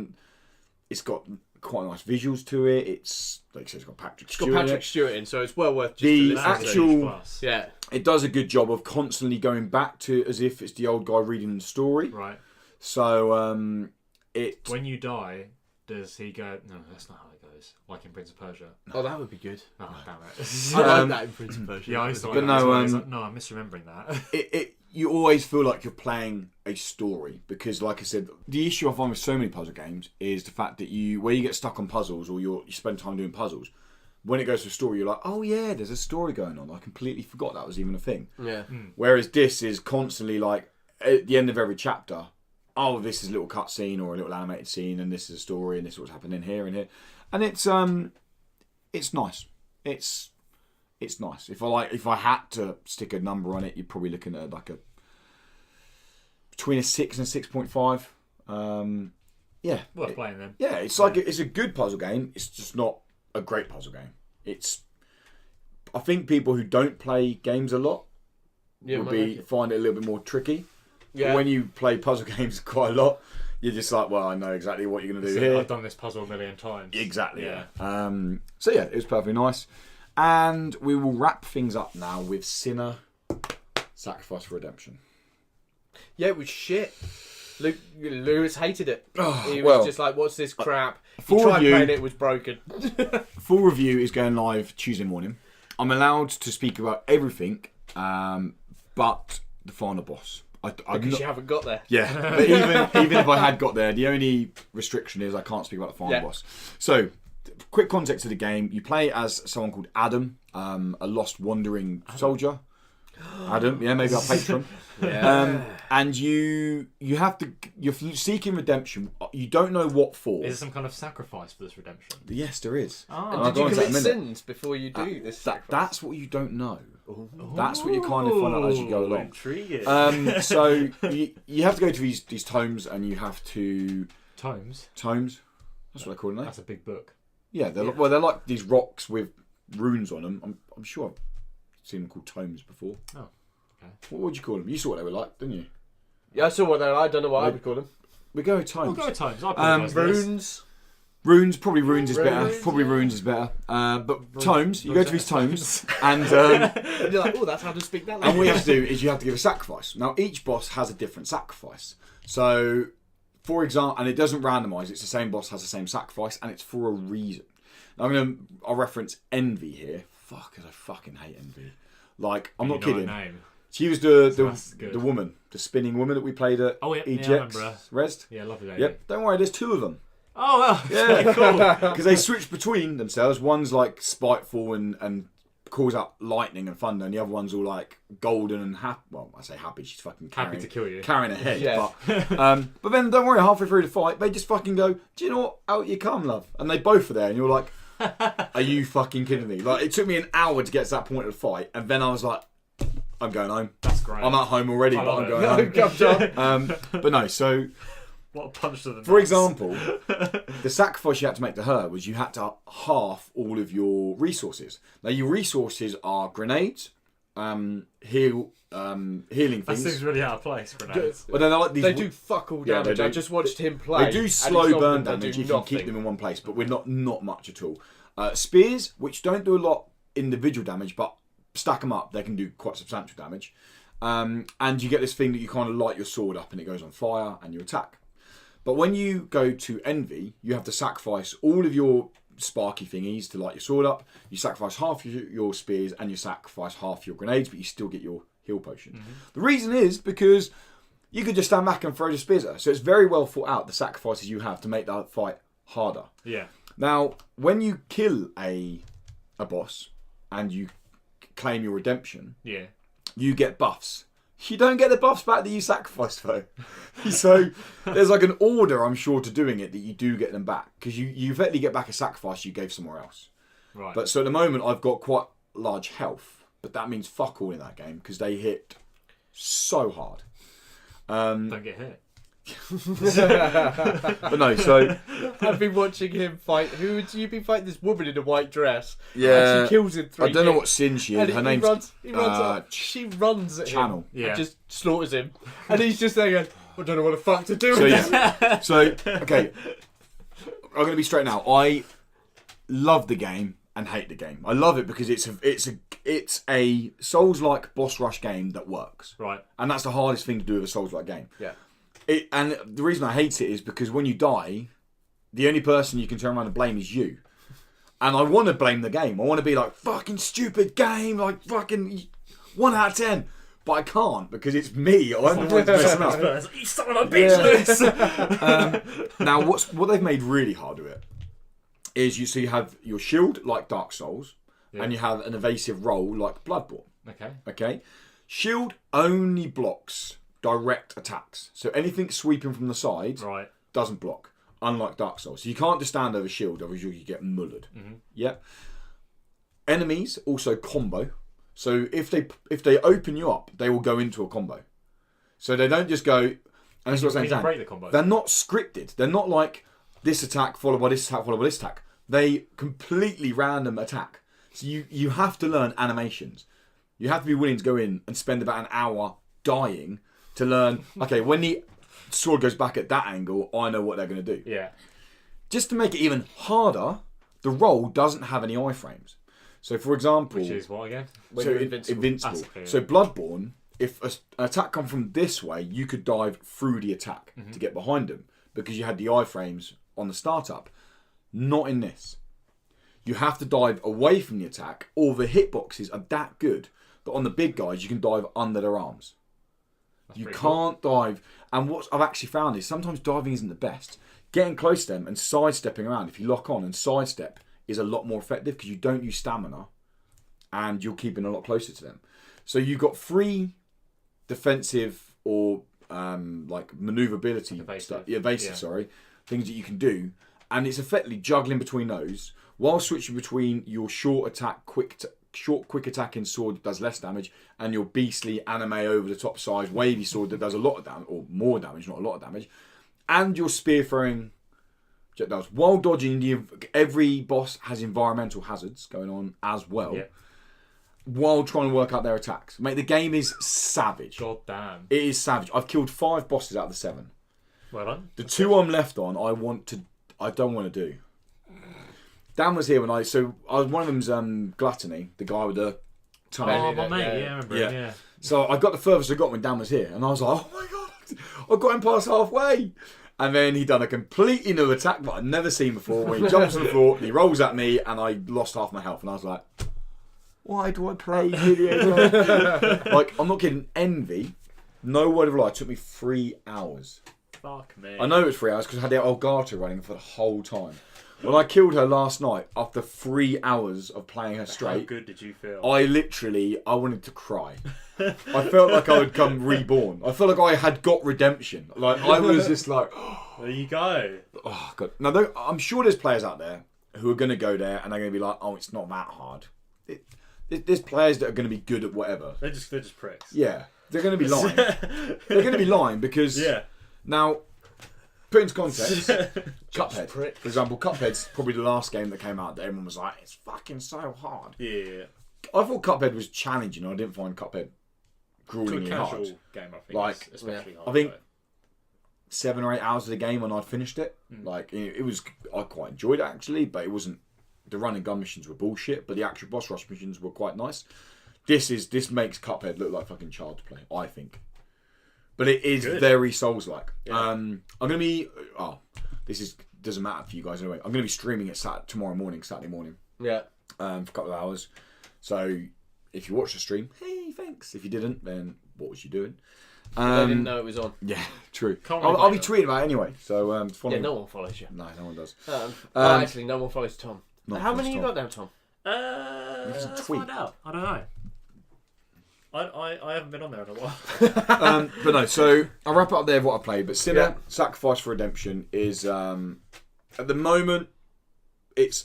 quite nice visuals to it. It's like I said, it's got Patrick It's Stewart. got in Patrick it. Stewart in, so it's well worth just The to listen That's to. actual- huge plus. Yeah. It does a good job of constantly going back to as if it's the old guy reading the story. Right. So it When you die, does he go, no, that's not how it goes. Like in Prince of Persia. Oh, that would be good. Oh, damn I it. like that in Prince of Persia. Yeah, I used to But like no, that as well. It's um, like, no, I'm misremembering that. you always feel like you're playing a story because, like I said, the issue I find with so many puzzle games is the fact that where you get stuck on puzzles or you spend time doing puzzles. When it goes to a story, you're like, oh yeah, there's a story going on. I completely forgot that was even a thing. Yeah. Whereas this is constantly like at the end of every chapter, oh, this is a little cutscene or a little animated scene, and this is a story, and this is what's happening here and here, and it's nice. It's nice. If I had to stick a number on it, you're probably looking at like between a 6 and a 6.5. Yeah, Worth playing then. yeah, it's like it's a good puzzle game. It's just not a great puzzle game. I think people who don't play games a lot Yeah, would might be like it. find it a little bit more tricky. when you play puzzle games quite a lot, you're just like, well, I know exactly what you're going to do here. I've done this puzzle a million times. Exactly. Yeah. So yeah, it was perfectly nice, and we will wrap things up now with Sinner: Sacrifice for Redemption. Yeah, it was shit. Lewis hated it. He was well, just like, "What's this crap?" He full tried review- playing it, it was broken. Full review is going live Tuesday morning. I'm allowed to speak about everything, but the final boss. Because you haven't got there. Yeah, but even if I had got there, the only restriction is I can't speak about the final boss. So, quick context of the game: you play as someone called Adam, a lost wandering soldier. Adam, yeah, maybe our patron. And you're seeking redemption. You don't know what for. Is there some kind of sacrifice for this redemption? Yes, there is. Did you commit sins before you do this? That's what you don't know. That's what you kind of find out as you go along. Intriguing. So you have to go to these tomes, and you have to Tomes. That's what I call them. That's a big book. Yeah, they're like these rocks with runes on them. I'm sure I've seen them called tomes before. Oh, okay. What would you call them? You saw what they were like, didn't you? Yeah, I saw what they're like. I don't know what I would call them. We go with tomes. We'll go with tomes. I apologise for this. Runes. Runes, probably runes is better. Runes, Probably yeah. runes is better. But tomes, you go to these tomes, and And you're like, oh, that's how to speak that and language. what you have to do is you have to give a sacrifice. Now each boss has a different sacrifice. So, for example, and it doesn't randomise. It's the same boss has the same sacrifice, and it's for a reason. Now I'll reference Envy here. Fuck, 'cause I fucking hate Envy. Like, I'm not kidding. Name. She was That's the good. woman, the spinning woman that we played at Oh, yeah, I EGX. remember her. Resd. Yeah, lovely lady. Yep. Don't worry, there's two of them. Oh, well. Yeah, cool. because they switch between themselves. One's like spiteful and calls out lightning and thunder, and the other one's all like golden and happy. Well, I say happy. She's fucking Happy to kill you. carrying a head. Yeah. But then don't worry. Halfway through the fight, they just fucking go, "Do you know what? Out you come, love." And they both are there, and you're like, "Are you fucking kidding me?" Like, it took me an hour to get to that point of the fight, and then I was like, "I'm going home. That's great. I'm at home already, I but love I'm it. going Come home." on. But no, so. What a punch to the For nuts. example, the sacrifice you had to make to her was you had to half all of your resources. Now, your resources are grenades, healing That things. seems really out of place, grenades. Well, they're like these. They do fuck all Yeah, they damage. do. I just watched him play. They do and slow it's not burn that they damage do if you keep nothing. them in one place, but we're not much at all. Spears, which don't do a lot individual damage, but stack them up, they can do quite substantial damage. And you get this thing that you kind of light your sword up and it goes on fire and you attack. But when you go to Envy, you have to sacrifice all of your sparky thingies to light your sword up. You sacrifice half your spears and you sacrifice half your grenades, but you still get your heal potion. Mm-hmm. The reason is because you could just stand back and throw the spears at her. So it's very well thought out, the sacrifices you have to make that fight harder. Yeah. Now, when you kill a boss and you claim your redemption, Yeah. you get buffs. You don't get the buffs back that you sacrificed, though. So there's like an order, I'm sure, to doing it that you do get them back. Because you effectively get back a sacrifice you gave somewhere else. Right. But so at the moment, I've got quite large health. But that means fuck all in that game because they hit so hard. Don't get hit. But no, so I've been watching him fight. Who would you be fighting? This woman in a white dress. yeah, And she kills him 3 I don't know hits. what sin she is. And Her he name's runs up. Ch- She runs at Channel. him Yeah. and just slaughters him. And he's just there going, I don't know what the fuck to do So with this. yeah, so okay, I'm going to be straight now. I love the game and hate the game. I love it because it's a Souls-like boss rush game that works, Right. and that's the hardest thing to do with a Souls-like game. Yeah. And the reason I hate it is because when you die, the only person you can turn around and blame is you. And I want to blame the game. I want to be like, fucking stupid game, like fucking 1 out of 10. But I can't because it's me. I'm the one messing up. You son of a bitch! Now, what they've made really hard with it is you have your shield like Dark Souls, and you have an evasive roll like Bloodborne. Okay. Okay, shield only blocks direct attacks, so anything sweeping from the side Right. doesn't block. Unlike Dark Souls, so you can't just stand over shield, otherwise you get mullered. Mm-hmm. Yeah. Enemies also combo, so if they open you up, they will go into a combo. So they don't just go. And that's what I'm Can you break saying. the combo? They're not scripted. They're not like this attack followed by this attack followed by this attack. They completely random attack. So you have to learn animations. You have to be willing to go in and spend about an hour dying to learn, okay, when the sword goes back at that angle, I know what they're going to do. Yeah. Just to make it even harder, the roll doesn't have any iframes. So, for example... Which is what again? So invincible. Clear, So Bloodborne, if an attack come from this way, you could dive through the attack to get behind them because you had the iframes on the startup. Not in this. You have to dive away from the attack, or the hitboxes are that good that on the big guys you can dive under their arms. You can't dive. And what I've actually found is sometimes diving isn't the best. Getting close to them and sidestepping around, if you lock on and sidestep, is a lot more effective because you don't use stamina and you're keeping a lot closer to them. So you've got 3 defensive or like maneuverability evasive, things that you can do, and it's effectively juggling between those while switching between your short attack, quick attacking sword that does less damage and your beastly anime over the top size wavy sword that does a lot of damage, or more damage, not a lot of damage, and your spear throwing projectiles while dodging. Every boss has environmental hazards going on as well, while trying to work out their attacks. Mate, the game is savage. God damn. It is savage. I've killed 5 bosses out of the 7. Well done. The 2 I'm left on, I don't want to do. Dan was here when I was one of them's Gluttony, the guy with the Oh, my mate, I remember him, yeah. So I got the furthest I got when Dan was here, and I was like, oh my god, I got him past halfway. And then he done a completely new attack that I'd never seen before, where he jumps on the floor, and he rolls at me, and I lost half my health. And I was like, why do I play video games? Like, I'm not kidding, Envy, no word of a lie, it took me 3 hours. Fuck me. I know it was 3 hours because I had the Elgato running for the whole time. When I killed her last night, after 3 hours of playing her straight... How good did you feel? I wanted to cry. I felt like I had come reborn. I felt like I had got redemption. Like, I was just like... There you go. Oh, God. Now, I'm sure there's players out there who are going to go there and they're going to be like, oh, it's not that hard. There's players that are going to be good at whatever. They're just pricks. Yeah. They're going to be lying. They're going to be lying because... Yeah. Now... Put into context, Cuphead, for example. Cuphead's probably the last game that came out that everyone was like, it's fucking so hard. Yeah. I thought Cuphead was challenging. I didn't find Cuphead gruelingly casual hard. Game, I think. Like, especially hard. I think 7 or 8 hours of the game when I'd finished it. Like, it was, I quite enjoyed it actually, but it wasn't. The run and gun missions were bullshit, but the actual boss rush missions were quite nice. This makes Cuphead look like fucking child's play, I think. But it is very Souls-like. Yeah. I'm going to be... Oh, doesn't matter for you guys anyway. I'm going to be streaming it Saturday morning. Yeah. For a couple of hours. So, if you watch the stream, hey, thanks. If you didn't, then what was you doing? I didn't know it was on. Yeah, true. I'll be tweeting about it anyway. So, follow me. No one follows you. No one does. Actually, no one follows Tom. How many you Tom. got now, Tom? Let's find out. I don't know. I haven't been on there in a while. But no, so I'll wrap it up there of what I played. But Sinner, Sacrifice for Redemption is at the moment it's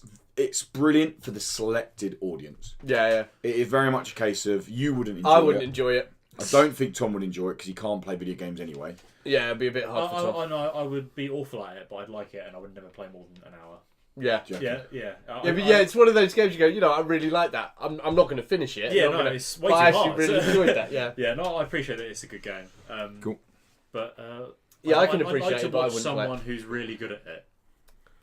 brilliant for the selected audience. Yeah. It is very much a case of you wouldn't enjoy it. I wouldn't enjoy it. I don't think Tom would enjoy it because he can't play video games anyway. Yeah, it'd be a bit hard for Tom. I know I would be awful at it, but I'd like it, and I would never play more than an hour. Yeah. It's one of those games you go, I really like that. I'm not going to finish it. Yeah, it's way too I hard. actually really enjoyed that. Yeah. Yeah, no, I appreciate that it's a good game. Cool. But I can appreciate I'd like to it, but I watch wouldn't someone who's really good at it.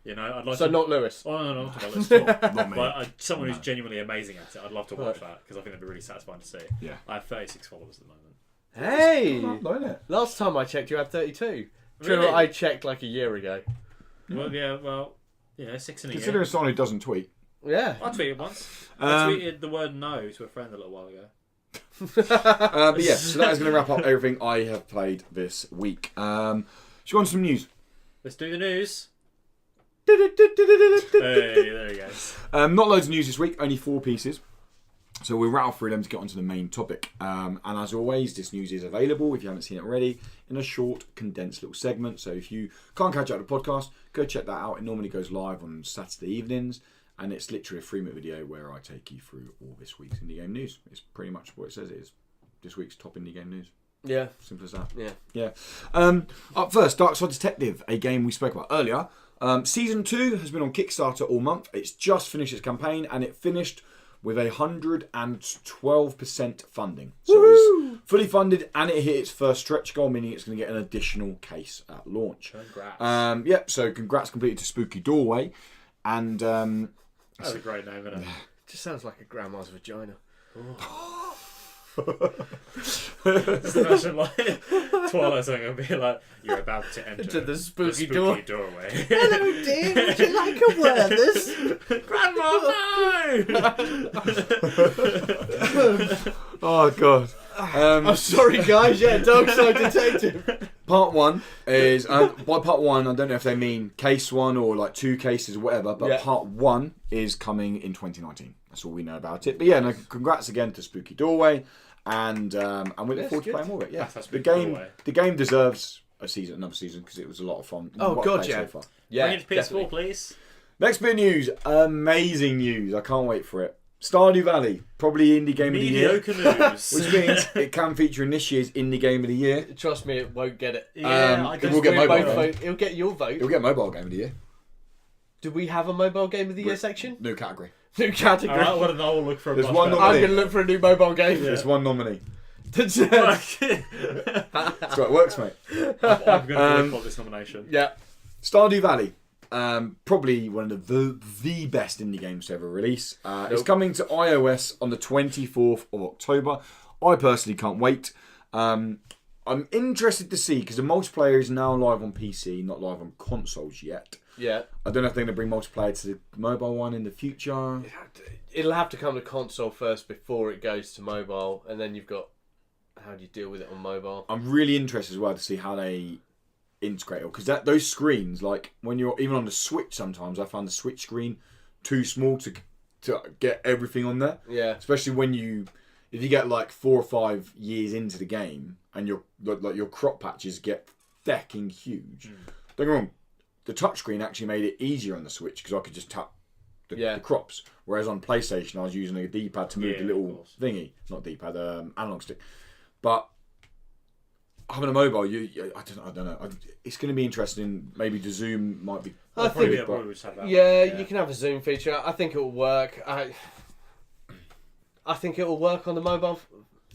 You know, I'd like so to... not Lewis. Oh no, not Lewis. Not me. But someone who's genuinely amazing at it. I'd love to watch that because I think that'd be really satisfying to see. Yeah. I have 36 followers at the moment. Hey! Last time I checked, you had 32. True, Really? I checked like a year ago. Well, 6 in a year. Considering someone who doesn't tweet. Yeah. I tweeted once. I tweeted the word no to a friend a little while ago. But yeah, so that is going to wrap up everything I have played this week. Should we go on to some news? Let's do the news. Hey, there he goes. Not loads of news this week, only 4 pieces. So we'll rattle through them to get onto the main topic. And as always, this news is available, if you haven't seen it already, in a short, condensed little segment. So if you can't catch up the podcast, go check that out. It normally goes live on Saturday evenings. And it's literally a 3-minute video where I take you through all this week's indie game news. It's pretty much what it says it is. This week's top indie game news. Yeah. Simple as that. Yeah. Up first, Dark Side Detective, a game we spoke about earlier. Season 2 has been on Kickstarter all month. It's just finished its campaign and it finished with 112% funding. So it's fully funded, and it hit its first stretch goal, meaning it's going to get an additional case at launch. Congrats. So congrats completely to Spooky Doorway. And that's a great name, isn't it? Just sounds like a grandma's vagina. Just imagine like Twilight Zone will be like, you're about to enter To the spooky doorway. Hello, dear. Would you like a Werther's? Grandma, no! oh god. I'm sorry, guys. Yeah, Dark Side Detective. Part 1 is by part 1 I don't know if they mean case 1 or like 2 cases or whatever, but part 1 is coming in 2019. That's all we know about it. But yeah, no, congrats again to Spooky Doorway, and we look forward to playing more of it. Yeah, the game deserves another season, because it was a lot of fun. Oh god, yeah. So far. Yeah, bring it to PS4, please. Next bit of news, amazing news. I can't wait for it. Stardew Valley, probably indie game of the year. Mediocre news. Which means it can feature in this year's indie game of the year. Trust me, it won't get it. Yeah, it will get mobile. It'll get your vote. It'll get mobile game of the year. Do we have a mobile game of the year section? New category. New category. Alright, well, then I will look for a There's much one better. I'm going to look for a new mobile game. Yeah. There's one nominee. That's That's how it works, mate. I'm going to boycott this nomination. Yeah. Stardew Valley. Probably one of the best indie games to ever release. It's coming to iOS on the 24th of October. I personally can't wait. I'm interested to see, because the multiplayer is now live on PC, not live on consoles yet. Yeah. I don't know if they're going to bring multiplayer to the mobile one in the future. It'll have to come to console first before it goes to mobile, and then you've got how do you deal with it on mobile. I'm really interested as well to see how they integrate it, because those screens, like when you're even on the Switch, sometimes I found the Switch screen too small to get everything on there. Yeah. Especially if you get like 4 or 5 years into the game and your crop patches get fucking huge. Don't get me wrong, the touchscreen actually made it easier on the Switch, because I could just tap the crops. Whereas on PlayStation, I was using a D-pad to move the little thingy, not D-pad, analog stick. But having a mobile, I don't know. It's going to be interesting. Maybe the zoom might be. I think you can have a zoom feature. I think it will work. I think it will work on the mobile.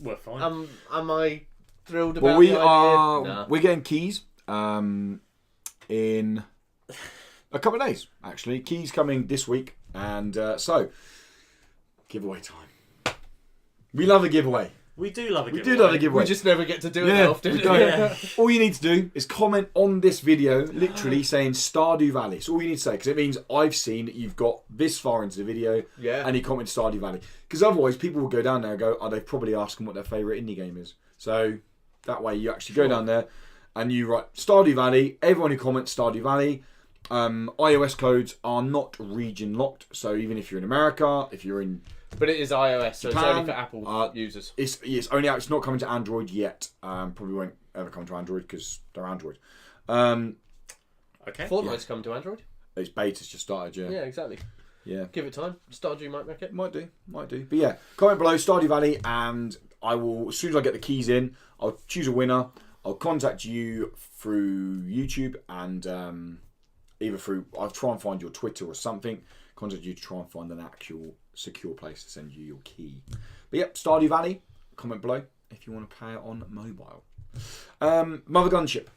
We're fine. Am I thrilled about the idea? We're getting keys in a couple of days, actually. Keys coming this week, and so giveaway time. We love a giveaway. We do love a giveaway. We do love a giveaway. We just never get to do it often. All you need to do is comment on this video, literally saying Stardew Valley. It's all you need to say, because it means I've seen that you've got this far into the video, and you comment Stardew Valley. Because otherwise, people will go down there and go, they're probably asking what their favourite indie game is. So that way, you actually go down there and you write Stardew Valley. Everyone who comments Stardew Valley. iOS codes are not region locked, so even if you're in America, if you're in But it is iOS, so Japan, it's only for Apple users. It's only out. It's not coming to Android yet. Probably won't ever come to Android because they're Android. Okay. Fortnite's come to Android. Its beta's just started. Yeah, exactly. Yeah. Give it time. Stardew might make it. Might do. But yeah, comment below Stardew Valley, and I will, as soon as I get the keys in, I'll choose a winner. I'll contact you through YouTube, and I'll try and find your Twitter or something. Contact you to try and find an actual secure place to send you your key. But yep, Stardew Valley. Comment below if you want to play it on mobile. Mother Gunship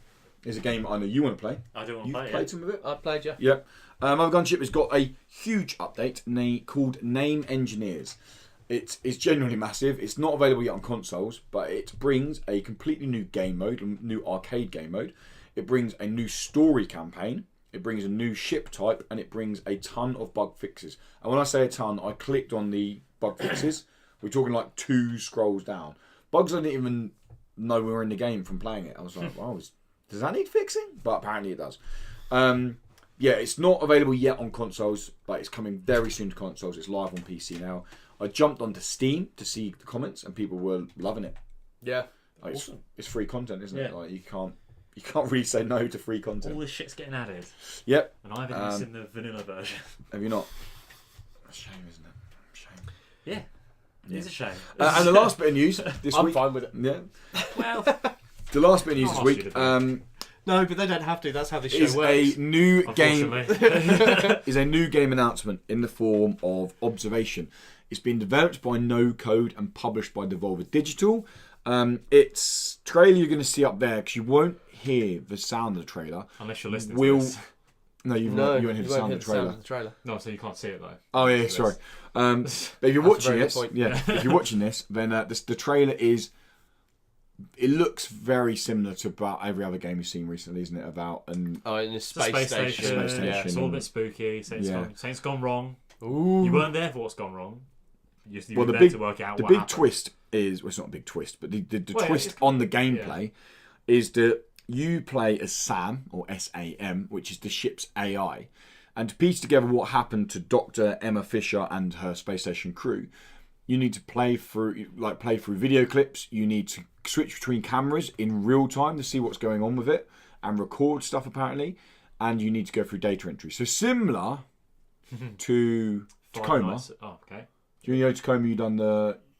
is a game I know you want to play. I do want to play it. You played some of it? I played, yeah. Yep. Mother Gunship has got a huge update called Name Engineers. It is genuinely massive. It's not available yet on consoles, but it brings a completely new game mode, a new arcade game mode. It brings a new story campaign. It brings a new ship type, and it brings a ton of bug fixes. And when I say a ton, I clicked on the bug fixes. We're talking like 2 scrolls down. Bugs I didn't even know we were in the game from playing it. I was like, wow, does that need fixing? But apparently it does. Yeah, it's not available yet on consoles, but it's coming very soon to consoles. It's live on PC now. I jumped onto Steam to see the comments, and people were loving it. Yeah. Like, awesome. It's free content, isn't it? Yeah. Like you can't really say no to free content. All this shit's getting added. Yep. And I haven't seen the vanilla version. Have you not? A shame, isn't it? Shame. Yeah. It's a shame. And the last bit of news this I'm week. fine with it. Yeah. Well, The last bit of news this week. No, No, but they don't have to. That's how this show is works. a new game. Unfortunately. Is a new game announcement in the form of Observation. It's been developed by No Code and published by Devolver Digital. It's trailer you're going to see up there because you won't hear the sound of the trailer. Unless you're listening to this. No, you won't hear the sound of the trailer. No, so you can't see it though. Oh yeah, sorry. But if you're watching this, if you're watching this, then the trailer is. It looks very similar to about every other game you've seen recently, isn't it? About in a space station. Space station. Yeah, it's all a bit spooky. Saints gone wrong. Ooh. You weren't there for what's gone wrong. You were the there big to work out the what big happened. twist is it's not a big twist, but the twist on the gameplay is that you play as Sam or SAM, which is the ship's AI, and to piece together what happened to Dr. Emma Fisher and her space station crew, you need to play through video clips. You need to switch between cameras in real time to see what's going on with it and record stuff apparently, and you need to go through data entry. So similar to Tacoma. Oh, okay. Do you know Tacoma?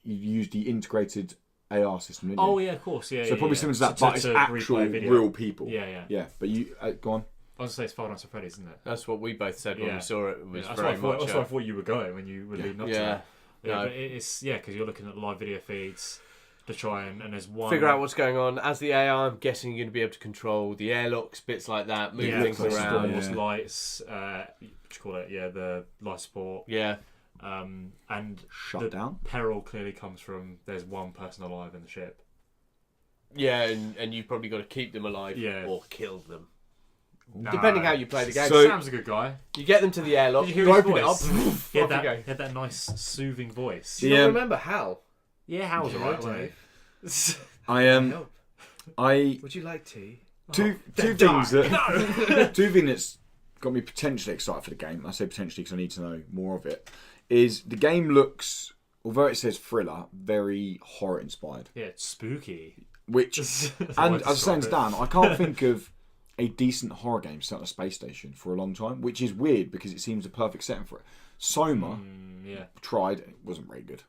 You used the integrated AR system, didn't you? Oh yeah, of course. Yeah. So probably similar to that, but it's actual real people. Yeah. Yeah, but you go on. I was going to say it's Five Nights at Freddy's, isn't it? That's what we both said when we saw it. Was That's very where much. I thought you were going when you were leading up to it. No. But it's because you're looking at live video feeds to try and there's one Figure out what's going on. As the AI, I'm guessing you're going to be able to control the airlocks, bits like that, move things around. Doors, lights, what do you call it? Yeah, the life support. Yeah. And Shut down. Peril clearly comes from there's one person alive in the ship. Yeah, and you've probably got to keep them alive or kill them. Depending how you play the game. So- Sam's a good guy. You get them to the airlock, Did you you hear his open it up, voice? He had off you go. that that nice soothing voice. Do you not remember Hal? Yeah, Hal's alright, wasn't he? I am. I Would you like tea? two things that's got me potentially excited for the game. I say potentially because I need to know more of it. Is the game looks, although it says thriller, very horror inspired. Yeah, it's spooky. Which and I was saying to Dan, I can't think of a decent horror game set on a space station for a long time, which is weird because it seems a perfect setting for it. Soma tried, it wasn't very good.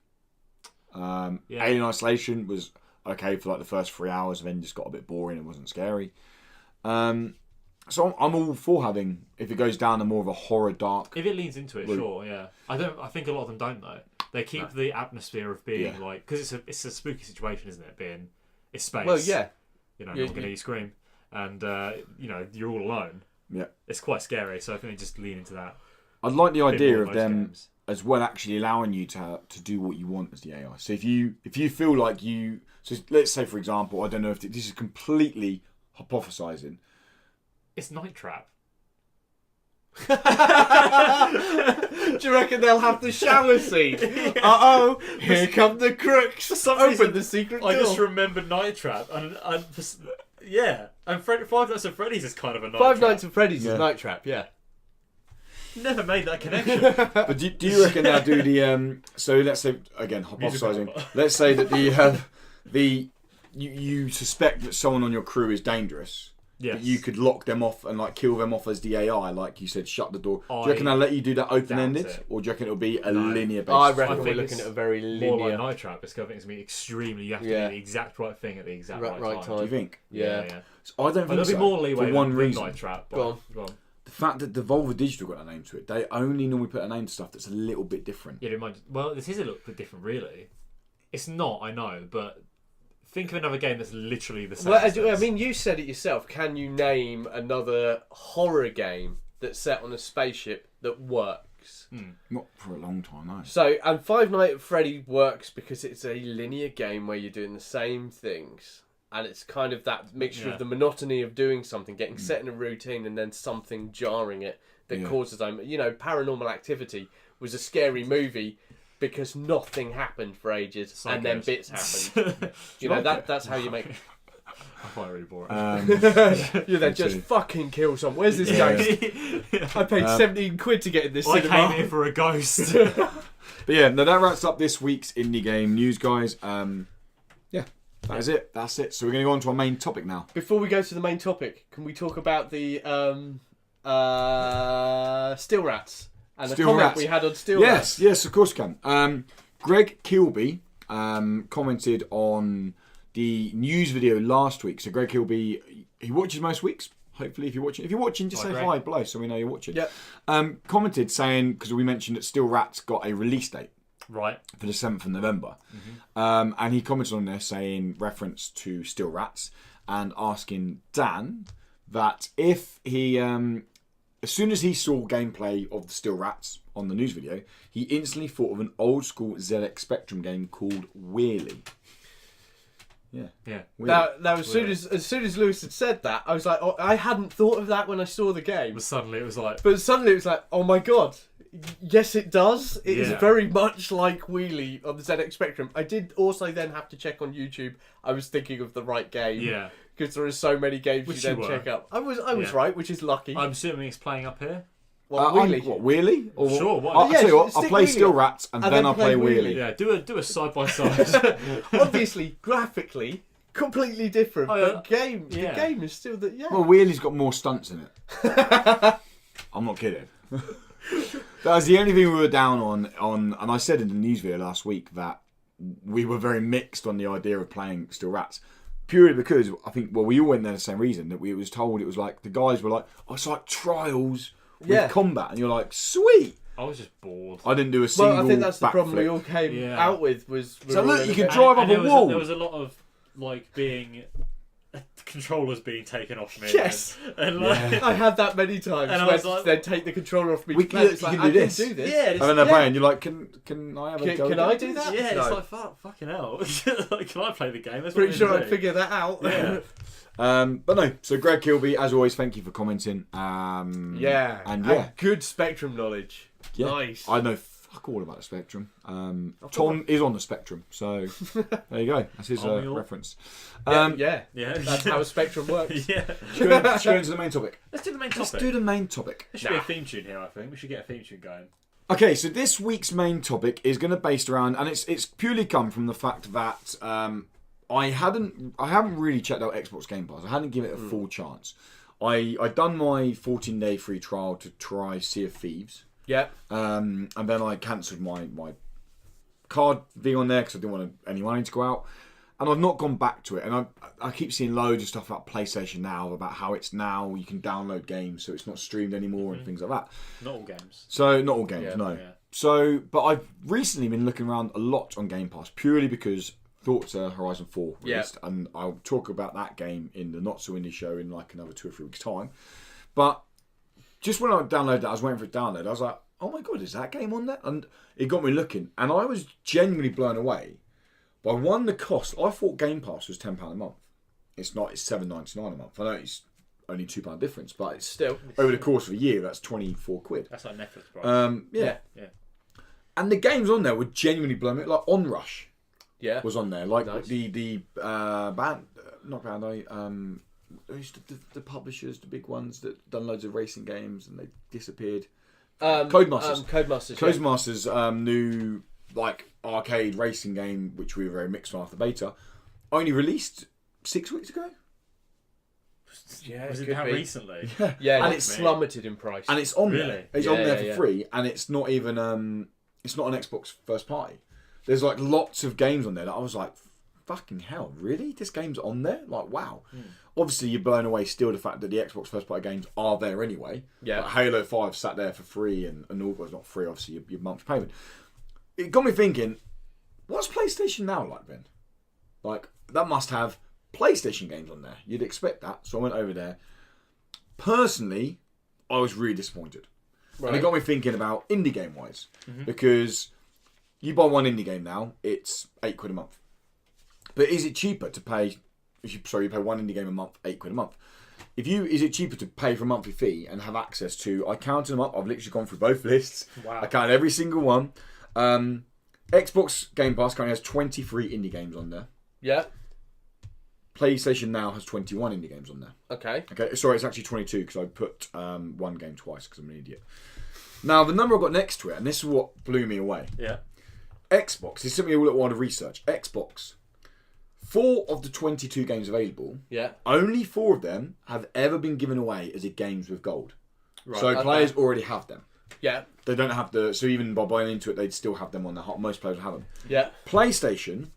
Alien Isolation was okay for like the first 3 hours, and then just got a bit boring and wasn't scary. So I'm all for having, if it goes down a more of a horror dark. If it leans into it, sure, yeah. I think a lot of them don't though. They keep the atmosphere of being like, because it's a spooky situation, isn't it? It's space. Well, yeah. You know, no one can hear you scream, and you're all alone. Yeah, it's quite scary. So I think they just lean into that. I'd like the idea of them games. As well, actually allowing you to do what you want as the AI. So if you feel like so let's say for example, I don't know if this is completely hypothesizing. It's Night Trap. Do you reckon they'll have the shower scene? Uh-oh, here come the crooks. For some Open reason, the secret door. I just remembered Night Trap, and Five Nights at Freddy's is kind of a Night Five Trap. Nights at Freddy's is Night Trap, yeah. Never made that connection. But do you reckon they'll do the so let's say again hypothesizing. Let's say that you suspect that someone on your crew is dangerous. Yes. But you could lock them off and like kill them off as the AI, like you said, shut the door. Do you reckon they'll let you do that open-ended, or do you reckon it'll be a linear basis? I reckon we're looking at a very linear. More like Night Trap. I think it's going to be extremely. You have to do the exact right thing at the exact right time. Do you think? Yeah. So I don't think there'll so. be more leeway for one than reason. Night Trap. Go on. The fact that Devolver Digital got a name to it, they only normally put a name to stuff that's a little bit different. Yeah, well, this is a little bit different, really. It's not, I know, but think of another game that's literally the same. Well, I mean, you said it yourself. Can you name another horror game that's set on a spaceship that works? Not for a long time, no. So, and Five Nights at Freddy works because it's a linear game where you're doing the same things. And it's kind of that mixture of the monotony of doing something, getting set in a routine, and then something jarring it that causes them. You know, Paranormal Activity was a scary movie because nothing happened for ages, and then bits happened. You know, that's how you make. I find it really boring. Yeah, they just fucking kill someone. Where's this ghost? I paid 17 quid to get in this cinema. I came here for a ghost. But yeah, no, that wraps up this week's indie game news, guys. That is it. That's it. So we're going to go on to our main topic now. Before we go to the main topic, can we talk about the Steel Rats and the comment we had on Steel Rats? Yes, of course we can. Greg Kilby commented on the news video last week. So Greg Kilby he watches most weeks. Hopefully, if you're watching, just say hi below so we know you're watching. Yeah. Commented saying, because we mentioned that Still Rats got a release date. Right. For the 7th of November. And he commented on there saying, reference to Still Rats, and asking Dan that if he, as soon as he saw gameplay of the Still Rats on the news video, he instantly thought of an old school ZX Spectrum game called Wheelie. Yeah. Now as soon as Lewis had said that, I was like, oh, I hadn't thought of that when I saw the game. But suddenly it was like, oh my god, yes it does. It is very much like Wheelie on the ZX Spectrum. I did also then have to check on YouTube. I was thinking of the right game. Yeah. Because there are so many games Which you then check up. I was right, which is lucky. I'm assuming it's playing up here. Wheelie? What, Wheelie? Or Sure, why I'll not? tell you what, I'll play Wheelie Still Rats and then I'll play Wheelie. Yeah, do a side by side. Obviously, graphically, completely different. Oh, yeah. But the game is still the Well, Wheelie's got more stunts in it. I'm not kidding. That was the only thing we were down on, and I said in the news video last week that we were very mixed on the idea of playing Still Rats. Purely because I think, we all went there the same reason, that we was told it was like, the guys were like, oh, it's like Trials with combat, and you're like, sweet. I was just bored. I didn't do a single I think that's the problem we backflip. all came out with. So look, you can drive up a wall. There was a lot of like being controllers being taken off me. Yes, and I had that many times. And I where was like, then take the controller off me. You can do this. Yeah, And then they're playing. You're like, can I have a go? Can I do that? Yeah, No. it's like fucking hell. Like, can I play the game? That's Pretty what sure I'm I'd figure that out. Yeah. But no. So Greg Kilby, as always, thank you for commenting. And good Spectrum knowledge. Yeah, Nice. I know fuck all about the Spectrum. Tom is on the Spectrum, so there you go. That's his reference. Yeah. That's how a Spectrum works. Yeah. Should we go into the main topic? Let's do the main topic. Let's do the main topic. There should be a theme tune here, I think. We should get a theme tune going. Okay, so this week's main topic is going to based around, and it's purely come from the fact that I haven't really checked out Xbox Game Pass. I hadn't given it a full chance. I'd done my 14-day free trial to try Sea of Thieves. Yeah. And then I cancelled my card thing on there because I didn't want any money to go out. And I've not gone back to it. And I keep seeing loads of stuff about PlayStation Now, about how it's now you can download games, so it's not streamed anymore and things like that. Not all games. So, not all games, Yeah, no. yeah. So, but I've recently been looking around a lot on Game Pass, purely because Forza Horizon 4 released. Yeah. And I'll talk about that game in the Not So Indie show in like another 2 or 3 weeks' time. But just when I downloaded that, I was waiting for it to download. I was like, oh my God, is that game on there? And it got me looking. And I was genuinely blown away by one, the cost. I thought Game Pass was £10 a month. It's not, it's $7.99 a month. I know it's only £2 difference, but it's still over the course of a year, that's £24. That's like Netflix price. Yeah. Yeah. And the games on there were genuinely blowing me. Like Onrush was on there. Like Nice. the band, not Bandai, who's the publishers, the big ones that done loads of racing games and they disappeared. Codemasters. Codemasters, new like arcade racing game, which we were very mixed on after beta, only released 6 weeks ago. Yeah, Was it that recently? Yeah, and it's plummeted in price. And it's on Really? there. It's Yeah, on there yeah, for free, and it's not even it's not an Xbox first party. There's like lots of games on there that I was like, fucking hell, really? This game's on there? Like, wow. Obviously, you're blown away still the fact that the Xbox first party games are there anyway. Yeah. Like Halo 5 sat there for free, and all, well, it's not free, obviously, your month's payment. It got me thinking, what's PlayStation Now like, Ben? Like, that must have PlayStation games on there. You'd expect that. So I went over there. Personally, I was really disappointed. Right. And it got me thinking about indie game wise. Because you buy one indie game now, it's £8 a month. But is it cheaper to pay, you pay one indie game a month, £8 a month? Is it cheaper to pay for a monthly fee and have access to, I counted them up, I've literally gone through both lists. Wow. I counted every single one. Xbox Game Pass currently has 23 indie games on there. Yeah. PlayStation Now has 21 indie games on there. Okay. Okay, sorry, it's actually 22 because I put one game twice because I'm an idiot. Now, the number I got next to it, and this is what blew me away. Yeah. Xbox, this took me a little while to research. Xbox, 4 of the 22 games available, only 4 of them have ever been given away as a games with gold. Right. So players already have them. Yeah. They don't have so even by buying into it, they'd still have them on their most players will have them. Yeah. PlayStation,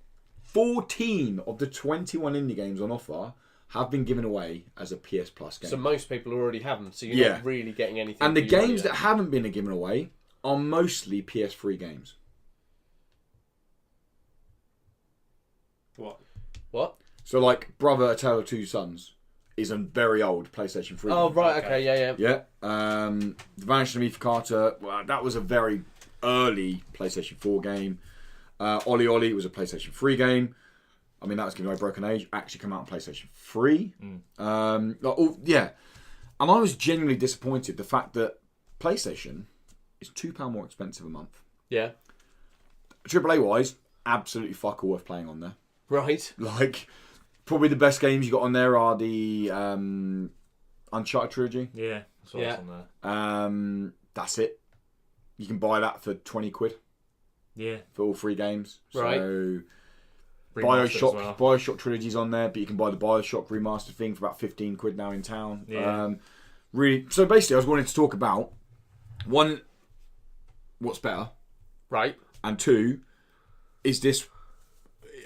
14 of the 21 indie games on offer have been given away as a PS Plus game. So most people already have them, so you're not really getting anything. And the for your money games there. that haven't been given away are mostly PS3 games. What? So like Brother: A Tale of Two Sons is a very old PlayStation 3 Oh game. right, okay, yeah. Yeah. The Vanishing of Ethan Carter, well, that was a very early PlayStation 4 game. Ollie Ollie was a PlayStation 3 game. I mean, that was given away Broken Age. Actually came out on PlayStation 3. Yeah. And I was genuinely disappointed the fact that PlayStation is £2 more expensive a month. Yeah. AAA wise, absolutely fuck all worth playing on there. Right. Like, probably the best games you got on there are the Uncharted trilogy. Yeah, that's what's on there. That's it. You can buy that for £20 Yeah. for all 3 games. Right. So Remastered as Bioshock well. Bioshock trilogy's on there, but you can buy the Bioshock remastered thing for about £15 now in town. Yeah. Really. So basically, I was wanting to talk about one, what's better, Right. and two, is this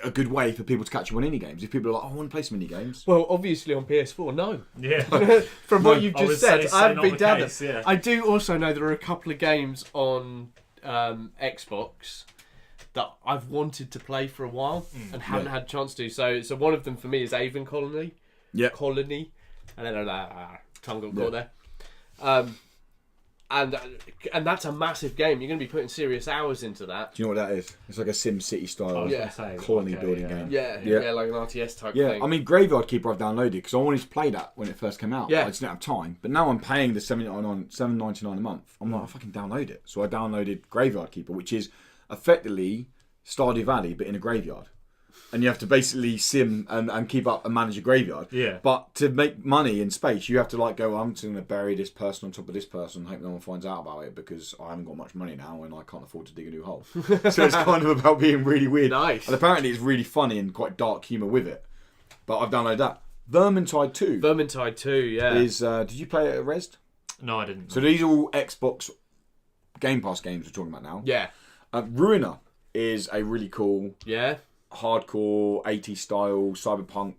a good way for people to catch up on indie games? If people are like, oh, I want to play some indie games. Well, obviously on PS4, no. Yeah. From what you've I just would said, say I haven't not been the down case, there. yeah. I do also know there are a couple of games on Xbox that I've wanted to play for a while and haven't had a chance to. So one of them for me is Avon Colony. Yeah. Colony. And then tongue got caught there. And that's a massive game. You're going to be putting serious hours into that. Do you know what that is? It's like a Sim City style Yeah. colony building game. Yeah, like an RTS type Yeah, thing. I mean, Graveyard Keeper I've downloaded because I wanted to play that when it first came out. Yeah. I just didn't have time. But now I'm paying the $7.99 a month. I'm like, I fucking download it. So I downloaded Graveyard Keeper, which is effectively Stardew Valley, but in a graveyard. And you have to basically sim and keep up and manage a graveyard. Yeah. But to make money in space, you have to like go, I'm just going to bury this person on top of this person and hope no one finds out about it because I haven't got much money now and I can't afford to dig a new hole. So it's kind of about being really weird. Nice. And apparently it's really funny and quite dark humour with it. But I've downloaded that. Vermintide 2 Vermintide 2, yeah. is... did you play it at Resd? No, I didn't. So these are all Xbox Game Pass games we're talking about now. Yeah. Ruiner is a really cool... Yeah. hardcore 80s style cyberpunk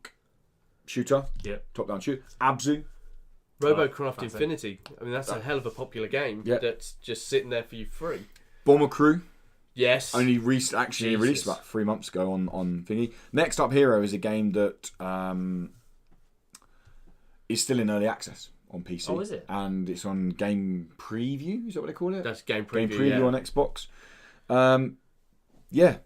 shooter. Yep. Top-down shooter. Abzu. Robocraft Infinity. I mean, that's a hell of a popular game that's just sitting there for you free. Bomber Crew. Yes. Only actually released about 3 months ago on thingy. Next Up Hero is a game that is still in early access on PC. Oh, is it? And it's on Game Preview. Is that what they call it? That's Game Preview. Game Preview on Xbox. Yeah.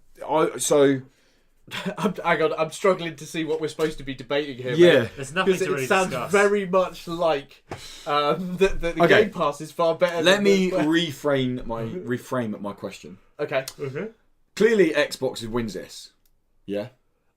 I'm struggling to see what we're supposed to be debating here. Yeah. There's nothing to really it sounds discuss. very much like the Okay. Game Pass is far better. Let than me the... reframe my question. Okay. Clearly, Xbox wins this. Yeah.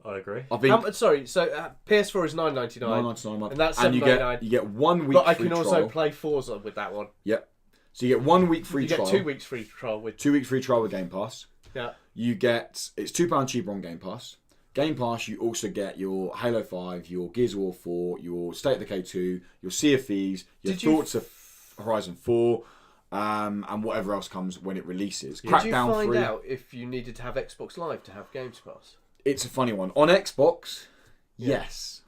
I agree. I think Sorry. So PS4 is $9.99, $9.99 a month, and that's and $7.99. you get 1 week. But I free can also trial. play Forza with that one. Yep. So you get 1 week free You trial. get 2 weeks free trial with. 2 week free trial with Game Pass. Yeah. You get it's £2 cheaper on Game Pass. Game Pass, you also get your Halo 5, your Gears of War 4, your State of Decay 2, your Sea of Thieves, your Thoughts of Horizon 4, and whatever else comes when it releases. Did you Crackdown find 3. out if you needed to have Xbox Live to have Games Pass? It's a funny one. On Xbox, yes.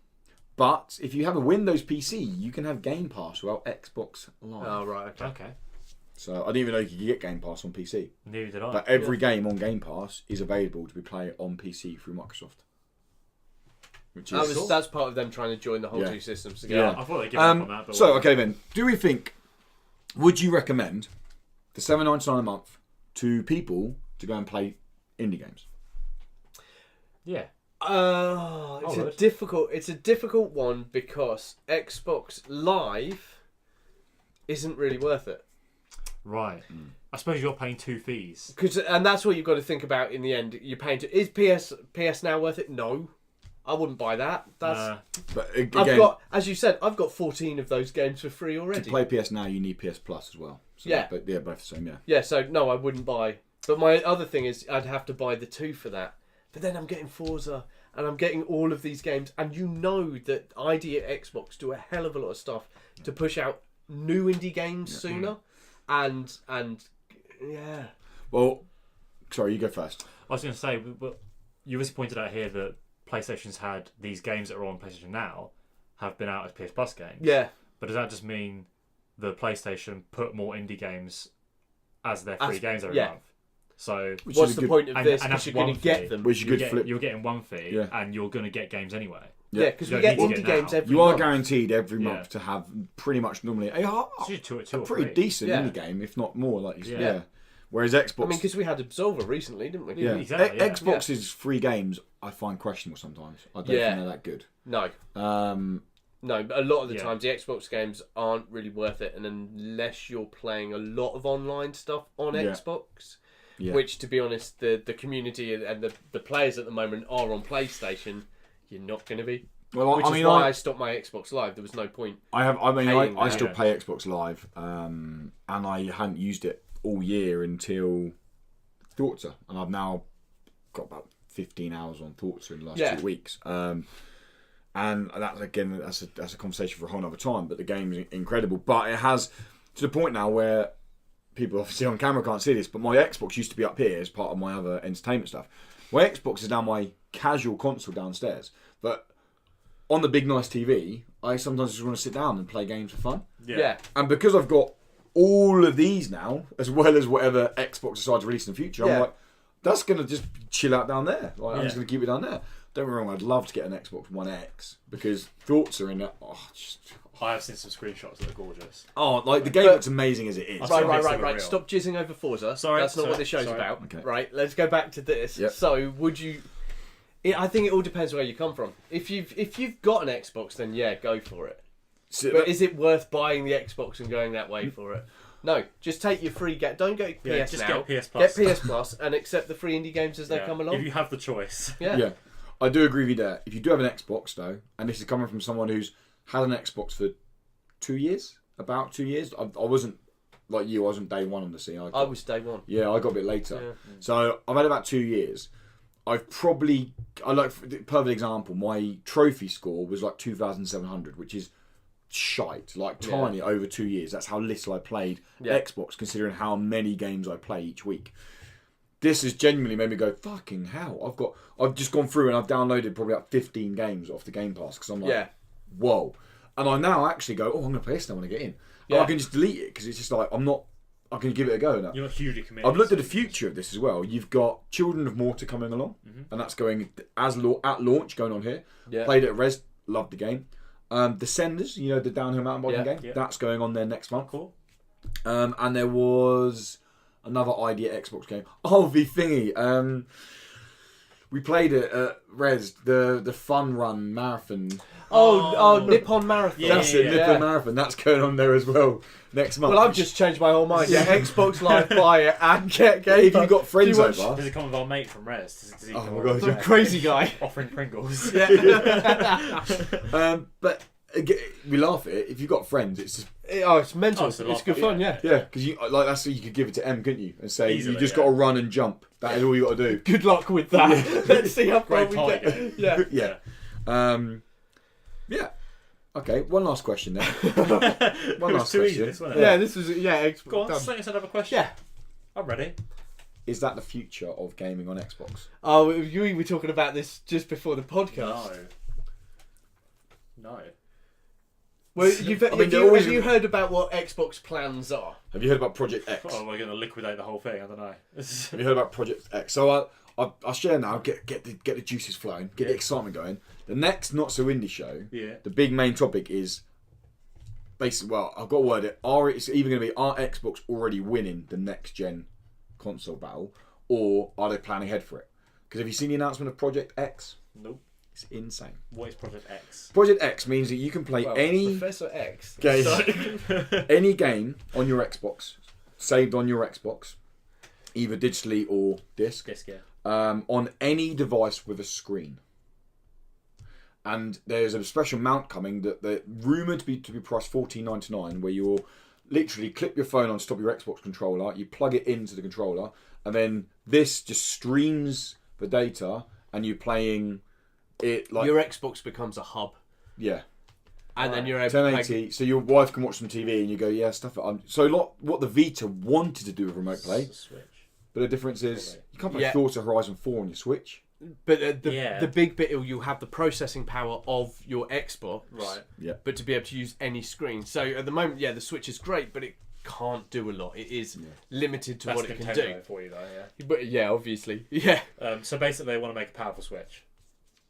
But if you have a Windows PC, you can have Game Pass without Xbox Live. Oh, right, okay. Okay. So I didn't even know you could get Game Pass on PC. Neither did I. But every game on Game Pass is available to be played on PC through Microsoft. Which is That's part of them trying to join the whole two systems together. Yeah. I thought they'd give up on that. But so, whatever. okay then. Do we think, would you recommend the $7.99 a month to people to go and play indie games? Yeah. It's a difficult one because Xbox Live isn't really worth it. Right. I suppose you're paying 2 fees. And that's what you've got to think about in the end. You're paying is PS Now worth it? No, I wouldn't buy that. That's But again, I've got, as you said, I've got 14 of those games for free already. to play PS Now, you need PS Plus as well. So, Yeah. But yeah, both the same. Yeah. Yeah, so no, I wouldn't buy. But my other thing is, I'd have to buy the 2 for that. But then I'm getting Forza, and I'm getting all of these games, and you know that ID at Xbox do a hell of a lot of stuff to push out new indie games sooner, and yeah. Well, sorry, you go first. I was going to say, but you also pointed out here that PlayStation's had these games that are on PlayStation Now, have been out as PS Plus games. Yeah. But does that just mean the PlayStation put more indie games as their free games every month? So what's the point of this? And Because that's you're going to get them. Which you're getting one fee, Yeah. and you're going to get games anyway. Yeah, because You we don't get need to indie get games now. every You month. are guaranteed every Yeah. month to have pretty much normally a Two or pretty three. decent Yeah. indie game, if not more. Like you said, Yeah. yeah. Whereas Xbox, I mean, because we had Absolver recently, didn't we? yeah, Exactly, yeah. Xbox's free games I find questionable sometimes. I don't think they're that good. No. No, but a lot of the times the Xbox games aren't really worth it, and unless you're playing a lot of online stuff on Xbox, which, to be honest, the community and the players at the moment are on PlayStation, you're not going to be. Well, Which is why I stopped my Xbox Live. There was no point. I still play Xbox Live, and I hadn't used it all year until Forza, and I've now got about 15 hours on Forza in the last 2 weeks. And that's a conversation for a whole other time. But the game is incredible. But it has to the point now where people obviously on camera can't see this, but my Xbox used to be up here as part of my other entertainment stuff. My Xbox is now my casual console downstairs, but on the big nice TV, I sometimes just want to sit down and play games for fun. Yeah. And because I've got all of these now, as well as whatever Xbox decides to release in the future, I'm like, that's going to just chill out down there. Like, I'm just going to keep it down there. Don't get me wrong, I'd love to get an Xbox One X because thoughts are in it. I have seen some screenshots that are gorgeous. Like the game looks amazing as it is. Right. Stop jizzing over Forza. Sorry, that's not what this show's about. Okay. Right, let's go back to this. Yep. So, would you? I think it all depends where you come from. If you've got an Xbox, then yeah, go for it. But is it worth buying the Xbox and going that way for it? No, just take your free game. Don't go PS just now. get PS Plus. Get PS Plus and accept the free indie games as they come along. If you have the choice. Yeah, I do agree with you there. If you do have an Xbox though, and this is coming from someone who's had an Xbox for 2 years, about 2 years. I wasn't like you. I wasn't day one on the scene. I was day one. Yeah, I got a bit later. Yeah. So I've had about 2 years. I like perfect example. My trophy score was like 2,700, which is shite, like tiny over 2 years. That's how little I played Xbox, considering how many games I play each week. This has genuinely made me go, fucking hell. I've just gone through and I've downloaded probably like 15 games off the Game Pass because I'm like, whoa. And I now actually go, I'm going to play this now when I get in. And I can just delete it because it's just like, I can give it a go now. You're hugely committed. I've looked at the future of this as well. You've got Children of Morta coming along, and that's going at launch going on here. Yeah. Played it at Res, loved the game. Descenders, the downhill mountain biking game, Yeah. that's going on there next month. Cool. And there was another idea Xbox game. Oh, the thingy. We played it at Res, the Fun Run Marathon. Oh, Nippon Marathon. Yeah, That's it, Nippon Marathon. That's going on there as well next month. Well, I've just changed my whole mind. Yeah, Xbox Live, buy it, and get Game If you've got friends over. Does it come with our mate from Res? Does he Oh come my on God, Some crazy guy. offering Pringles? But we laugh at it. If you've got friends, it's just It's mental. Oh, it's a lot it's good of fun, fun, yeah. because that's you could give it to M, couldn't you? And say Easily, you just yeah. got to run and jump. That is all you got to do. Good luck with that. Let's see how far Great we party get. game. Yeah. Yeah. Okay. One last question then. One It was last too easy, question. this, wasn't it? Yeah, this was Xbox. Go on, done. sling us another question. Yeah. I'm ready. Is that the future of gaming on Xbox? Oh, you were talking about this just before the podcast. No. Well, I mean, have you heard about what Xbox plans are? Have you heard about Project X? Oh, we're going to liquidate the whole thing. I don't know. Have you heard about Project X? So I'll share now. Get the juices flowing. Get the excitement going. The next not so indie show. Yeah. The big main topic is basically. Well, I've got to word it. It's either going to be are Xbox already winning the next gen console battle, or are they planning ahead for it? Because have you seen the announcement of Project X? Nope. It's insane. What is Project X? Project X means that you can play any Professor X. game, any game on your Xbox, saved on your Xbox, either digitally or disc, on any device with a screen. And there's a special mount coming that they're rumoured to be priced $14.99, where you'll literally clip your phone on top of your Xbox controller, you plug it into the controller, and then this just streams the data, and you're playing it like Your Xbox becomes a hub, yeah. and then you're able to 1080, so your wife can watch some TV and you go, yeah, stuff it. So what the Vita wanted to do with remote play, Switch. but the difference is you can't play Yeah. Forza Horizon 4 on your Switch. But Yeah. the big bit, you'll have the processing power of your Xbox, Right. Yeah. but to be able to use any screen. So at the moment, the Switch is great, but it can't do a lot. It is limited to That's what it can Nintendo do. for you, though. Yeah. But yeah, obviously, yeah. So basically, they want to make a powerful Switch.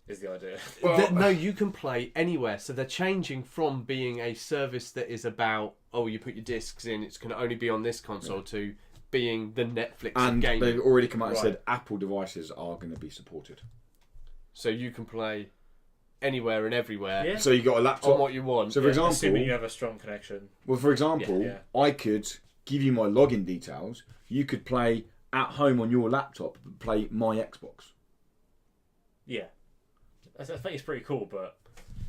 Is the idea? No, you can play anywhere. So they're changing from being a service that is about, you put your discs in, it's going to only be on this console, to being the Netflix of And gaming. they've already come out and said Apple devices are going to be supported. So you can play anywhere and everywhere. Yeah. So you got a laptop On what you want. So for example, assuming you have a strong connection. well, for example, Yeah. I could give you my login details. You could play at home on your laptop, play my Xbox. Yeah. I think it's pretty cool, but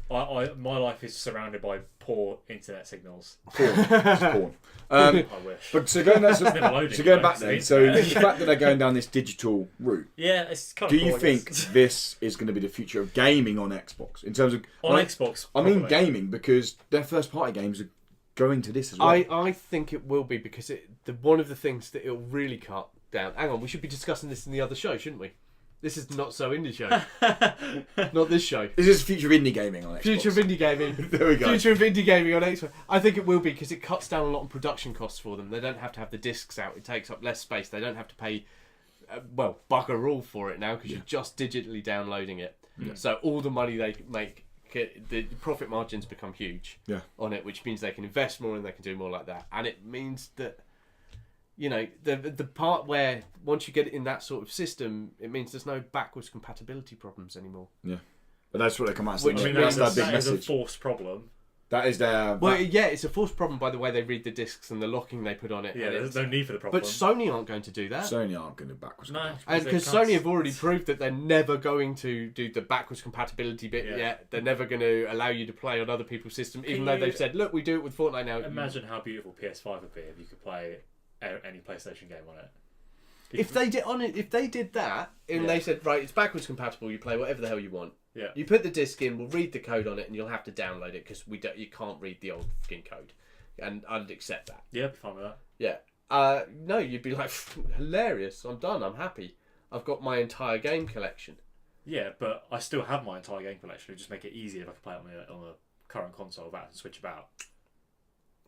my life is surrounded by poor internet signals. Porn. It's porn. I wish. But so going, It's been loading, so going back so then, it's so bad. the fact that they're going down this digital route, Yeah, it's kind do of you cool, I think guess. this is going to be the future of gaming on Xbox? In terms of on Xbox? I mean probably. gaming, because their first party games are going to this as well. I think it will be, because one of the things that it'll really cut down. Hang on, we should be discussing this in the other show, shouldn't we? This is not so indie show. Not this show. This is the future of indie gaming on Xbox. Future of indie gaming. There we go. Future of indie gaming on Xbox. I think it will be, because it cuts down a lot on production costs for them. They don't have to have the discs out. It takes up less space. They don't have to pay, bugger all for it now, because you're just digitally downloading it. Yeah. So all the money they make, the profit margins become huge on it, which means they can invest more and they can do more like that. And it means that, the part where once you get it in that sort of system, it means there's no backwards compatibility problems anymore. Yeah. But that's what they come out Which saying. I mean, That's their big that is a message. forced problem. That is their... Well, it's a forced problem by the way they read the discs and the locking they put on it. Yeah, and there's no need for the problem. But Sony aren't going to do that. Sony aren't going to backwards No. compatible. And because They can't- Sony have already proved that they're never going to do the backwards compatibility bit yet. They're never going to allow you to play on other people's systems, even though they've said, look, we do it with Fortnite now. Imagine how beautiful PS5 would be if you could play any PlayStation game on it. If they did that, and they said, right, it's backwards compatible, you play whatever the hell you want. Yeah. You put the disc in, we'll read the code on it, and you'll have to download it, because you can't read the old fucking code. And I'd accept that. Yeah, I'd be fine with that. Yeah. No, you'd be like, hilarious, I'm done, I'm happy. I've got my entire game collection. Yeah, but I still have my entire game collection. It'd just make it easier if I could play it on the current console without having to switch about.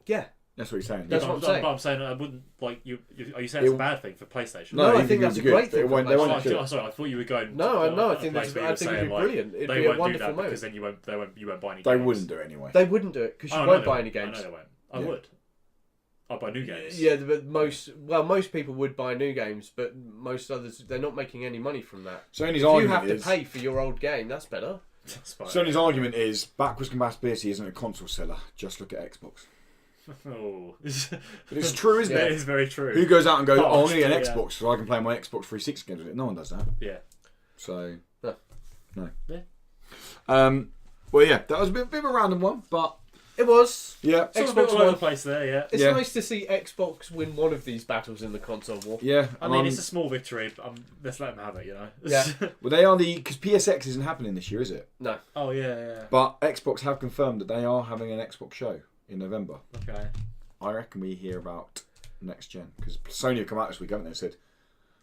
Yeah. That's what you're saying. That's what I'm saying. But I'm saying I wouldn't like you. Are you saying it's a bad thing for PlayStation? No, I you think that's it'd a be great good, thing. but it won't- for they PlayStation. won't do it. Sorry, I thought you were going. No, I a think place that's, where you I were think it'd saying, be like, brilliant. It'd they be a won't do wonderful that moment. because then you won't buy any. They games. wouldn't do it anyway. They wouldn't do it, because you Oh, won't no, buy they any won't. games. I know they won't. I Yeah. would. I'll buy new games. Yeah, but most people would buy new games, but most others, they're not making any money from that. Sony's If you argument have to is... pay for your old game, that's better. That's fine. Sony's argument is backwards compatibility isn't a console seller. Just look at Xbox. Oh. But it's true, isn't It it? is very true. Who goes out and goes, Oh, oh, I need an yeah. Xbox so I can play my Xbox 360 games with it? No one does that. Yeah. So, No. no. Yeah. Well, yeah, that was a bit of a random one, but It was. yeah. It's a Xbox bit all over One. the place there, yeah. It's Yeah. nice to see Xbox win one of these battles in the console war. Yeah. I mean, it's a small victory, but let's let them have it, you know? Yeah. Well, they are because PSX isn't happening this year, is it? No. Oh, yeah. But Xbox have confirmed that they are having an Xbox show in November. Okay. I reckon we hear about next gen because Sony have come out this week, haven't they? And said,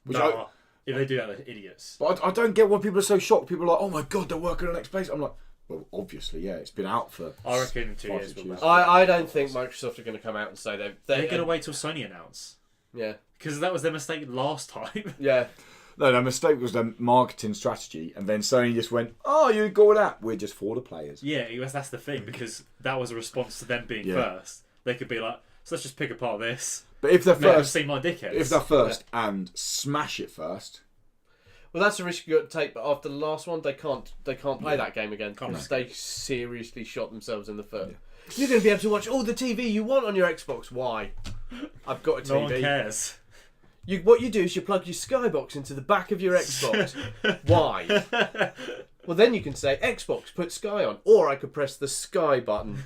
No, if they do that, they're idiots. but I don't get why people are so shocked. People are like, oh my god, they're working on the next place. I'm like, well, obviously, yeah, it's been out for. I reckon in 2 5, years 6 we'll years. know. I don't think Microsoft are going to come out and say They're going to wait till Sony announce. Yeah. Because that was their mistake last time. Yeah. No, the mistake was the marketing strategy, and then Sony just went, "Oh, you go with that? We're just for the players." Yeah, that's the thing, because that was a response to them being Yeah. first. They could be like, so let's just pick apart this. But if they're Let them first, see my dickheads. if they're first and smash it first, Well, that's a risk you got to take. But after the last one, they can't play that game again because they seriously shot themselves in the foot. Yeah. You're going to be able to watch all the TV you want on your Xbox. Why? I've got a TV. No one cares. What you do is you plug your Skybox into the back of your Xbox. Why? Well, then you can say, Xbox, put Sky on. Or I could press the Sky button.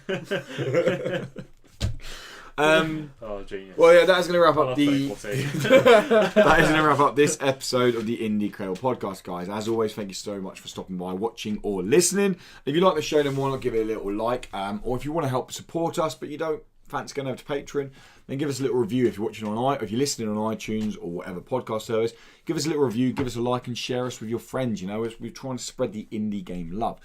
Oh, genius. well, yeah, that's going to wrap I up love the. 2014. That is going to wrap up this episode of the Indie Cradle podcast, guys. As always, thank you so much for stopping by, watching, or listening. If you like the show, then why not give it a little like? Or if you want to help support us, but you don't fancy going over to Patreon, then give us a little review if you're watching if you're listening on iTunes or whatever podcast service. Give us a little review, give us a like, and share us with your friends. You know, we're trying to spread the indie game love.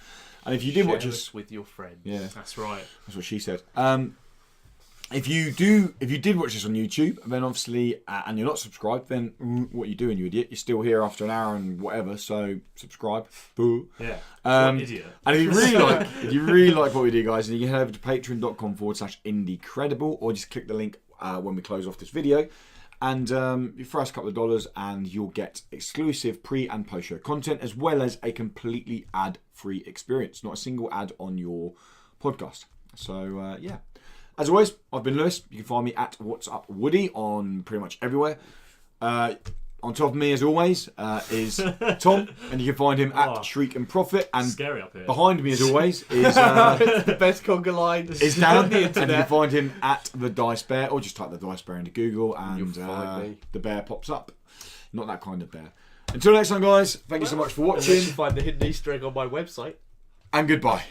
And if you did watch us with your friends, that's right. That's what she said. If you did watch this on YouTube, then obviously, and you're not subscribed, then what are you doing, you idiot? You're still here after an hour and whatever, so subscribe. Boo. Yeah. What an idiot. And if you really like what we do, guys, then you can head over to patreon.com/indiecredible, or just click the link when we close off this video. And you throw us a couple of dollars and you'll get exclusive pre and post show content, as well as a completely ad-free experience. Not a single ad on your podcast. So, yeah. As always, I've been Lewis. You can find me at What's Up Woody on pretty much everywhere. On top of me, as always, is Tom, and you can find him at Shriek and Profit. And scary up here. Behind me, as always, is the best conga line. Is Dan, and you can find him at the Dice Bear, or just type the Dice Bear into Google, and the bear pops up. Not that kind of bear. Until next time, guys. Thank you so much for watching. You find the hidden Easter egg on my website. And goodbye.